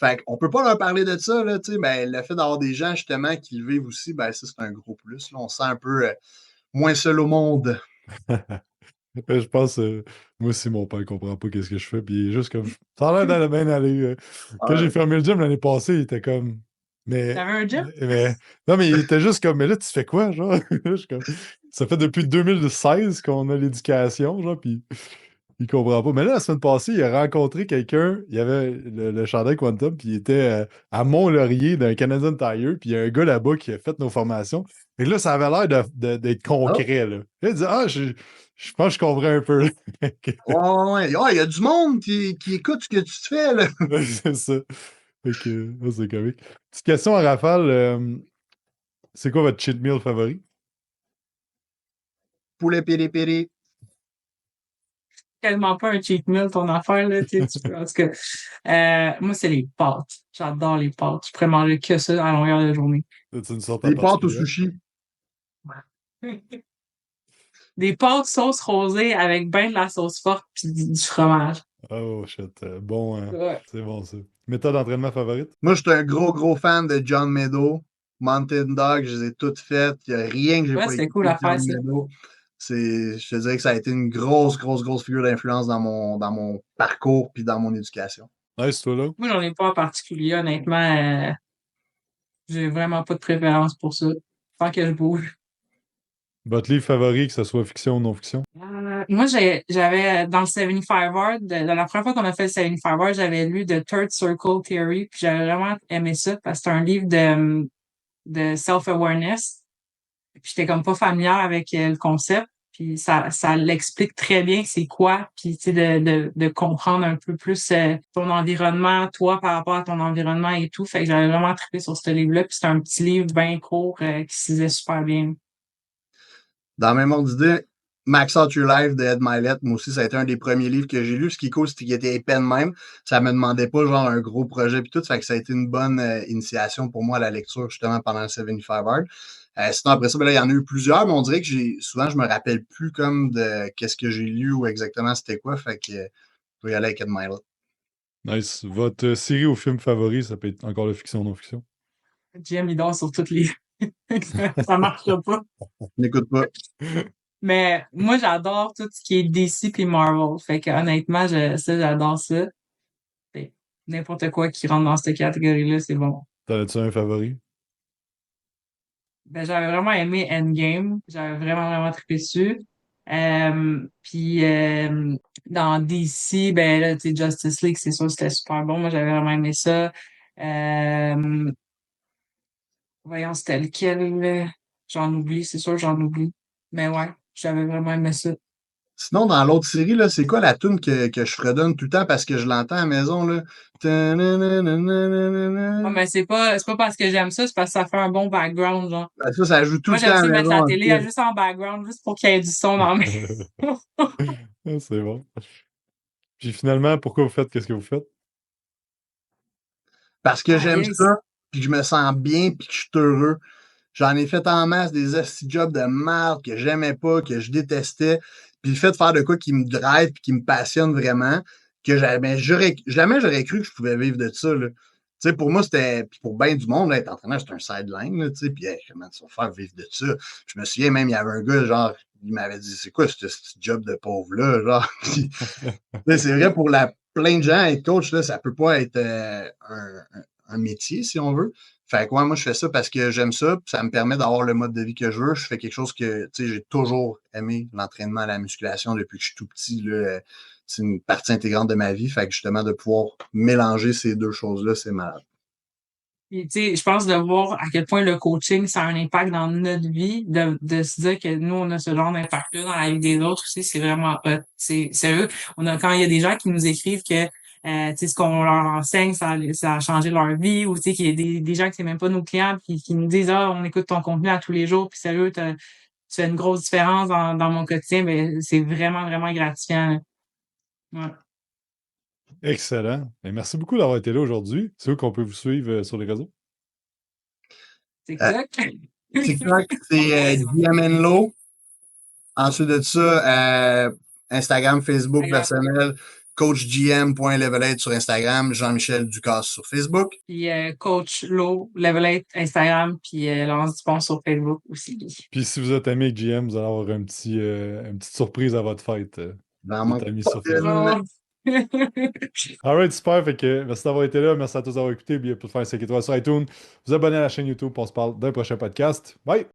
Fait qu'on peut pas leur parler de ça, là, tu sais, ben, le fait d'avoir des gens, justement, qui le vivent aussi, ben, ça, c'est un gros plus, là. On se sent un peu moins seul au monde. Je pense, moi aussi, mon père comprend pas qu'est-ce que je fais, puis il est juste comme, ça a l'air d'aller bien aller. Quand j'ai Ouais. fermé le gym l'année passée, il était comme, mais, T'avais un job? non, mais il était juste comme, mais là, tu fais quoi, genre? Je suis comme, ça fait depuis 2016 qu'on a l'éducation, genre, puis il comprend pas. Mais là, la semaine passée, il a rencontré quelqu'un, il y avait le chandail Quantum, puis il était à Mont-Laurier d'un Canadian Tire, puis il y a un gars là-bas qui a fait nos formations. Et là, ça avait l'air d'être Oh. concret, là. Il a dit, je pense que je comprends un peu. Ouais, ouais. Il y a du monde qui écoute ce que tu te fais, là. C'est ça. Fait que, c'est comique. Petite question à rafale, c'est quoi votre cheat meal favori? Poulet piri-piri. Quasiment pas un cheat meal, ton affaire, là, en tout cas. Moi, c'est les pâtes. J'adore les pâtes. Je pourrais manger que ça à longueur de journée. C'est une sorte en Des pâtes au particulier. sushi. Des pâtes sauce rosée avec ben de la sauce forte puis du fromage. Oh shit. Bon, Ouais. c'est bon ça. Méthode d'entraînement favorite? Moi, je suis un gros fan de John Meadow. Mountain Dog, je les ai toutes faites. Il n'y a rien que j'ai Ouais, pas c'était écouté cool de à faire, John ça. Meadow. Je te dirais que ça a été une grosse figure d'influence dans mon parcours puis dans mon éducation. Nice, toi là. Moi, j'en ai pas en particulier, honnêtement. J'ai vraiment pas de préférence pour ça. Tant que je bouge. Votre livre favori, que ce soit fiction ou non-fiction? Moi, j'avais dans le 75 Hard, la première fois qu'on a fait le 75 Hard, j'avais lu The Third Circle Theory, puis j'avais vraiment aimé ça parce que c'est un livre de self-awareness. Puis j'étais comme pas familière avec le concept, puis ça l'explique très bien c'est quoi, puis tu sais de comprendre un peu plus ton environnement, toi par rapport à ton environnement et tout. Fait que j'avais vraiment trippé sur ce livre-là, puis c'est un petit livre bien court qui se lisait super bien. Dans le même ordre d'idée, Max Out Your Life de Ed Mylett, moi aussi, ça a été un des premiers livres que j'ai lu. Ce qui est cool, c'était qu'il était épais de même. Ça me demandait pas genre un gros projet puis tout. Fait que ça a été une bonne initiation pour moi à la lecture, justement, pendant le 75 Hard. Sinon, après ça, ben là, il y en a eu plusieurs, mais on dirait que souvent, je me rappelle plus comme de qu'est-ce que j'ai lu ou exactement c'était quoi. Fait que je vais y aller avec Ed Mylett. Nice. Votre série ou film favori, ça peut être encore de fiction ou non-fiction? Jim, il dort sur toutes les... ça marchera pas. N'écoute pas. Mais moi, j'adore tout ce qui est DC puis Marvel. Fait que honnêtement, j'adore ça. Fait que n'importe quoi qui rentre dans cette catégorie-là, c'est bon. T'en as-tu un favori? Ben, j'avais vraiment aimé Endgame. J'avais vraiment trippé dessus. Puis dans DC, ben là, tu sais, Justice League, c'est sûr, c'était super bon. Moi, j'avais vraiment aimé ça. Voyons, c'était lequel, là? J'en oublie, c'est sûr, j'en oublie. Mais ouais, j'avais vraiment aimé ça. Sinon, dans l'autre série, là, c'est quoi la tune que je fredonne tout le temps parce que je l'entends à la maison, là? Ouais, mais c'est pas parce que j'aime ça, c'est parce que ça fait un bon background, genre. Ben, ça joue tout Moi, le temps j'aime à ça la mettre maison. la En télé fait. juste en background, juste pour qu'il y ait du son dans mes... Ah, c'est bon. Puis finalement, pourquoi vous faites qu'est-ce que vous faites? Parce que Ah, j'aime yes. ça, puis que je me sens bien, puis que je suis heureux. J'en ai fait en masse des esti jobs de merde que j'aimais pas, que je détestais. Puis le fait de faire de quoi qui me drive puis qui me passionne vraiment, que jamais j'aurais cru que je pouvais vivre de ça. Là. Tu sais, pour moi, c'était. Puis pour bien du monde, là, être entraîneur, c'était un sideline. Là, tu sais, puis hey, comment tu vas faire vivre de ça? Je me souviens même, il y avait un gars, genre, il m'avait dit c'est quoi ce job de pauvre-là? Genre, puis, c'est vrai pour plein de gens, être coach, là, ça peut pas être un métier, si on veut. Fait que ouais, moi, je fais ça parce que j'aime ça, puis ça me permet d'avoir le mode de vie que je veux. Je fais quelque chose que, tu sais, j'ai toujours aimé l'entraînement à la musculation depuis que je suis tout petit. Là, c'est une partie intégrante de ma vie. Fait que justement, de pouvoir mélanger ces deux choses-là, c'est malade. Puis, tu sais, je pense de voir à quel point le coaching, ça a un impact dans notre vie, de se dire que nous, on a ce genre d'impact-là dans la vie des autres aussi, c'est vraiment hot. C'est sérieux. Quand il y a des gens qui nous écrivent que tu sais, ce qu'on leur enseigne, ça a changé leur vie, ou tu sais, qu'il y a des gens qui c'est même pas nos clients, puis qui nous disent ah, on écoute ton contenu à tous les jours, puis sérieux, tu fais une grosse différence dans mon quotidien, mais c'est vraiment gratifiant. Là. Ouais. Excellent. Et merci beaucoup d'avoir été là aujourd'hui. C'est où qu'on peut vous suivre sur les réseaux? TikTok. TikTok, c'est DMNLO. Ensuite de ça, Instagram, Facebook personnel, coachgm.levelate sur Instagram, Jean-Michel Ducasse sur Facebook. Puis Coach Low, Level 8 Instagram, puis Laurence Dupont sur Facebook aussi. Puis si vous êtes ami avec GM, vous allez avoir une petite surprise à votre fête. Vraiment Votre ami pas sur Facebook. Alright, super. Fait que merci d'avoir été là. Merci à tous d'avoir écouté. N'oubliez pas de faire 5 étoiles sur iTunes. Vous abonner à la chaîne YouTube. On se parle d'un prochain podcast. Bye!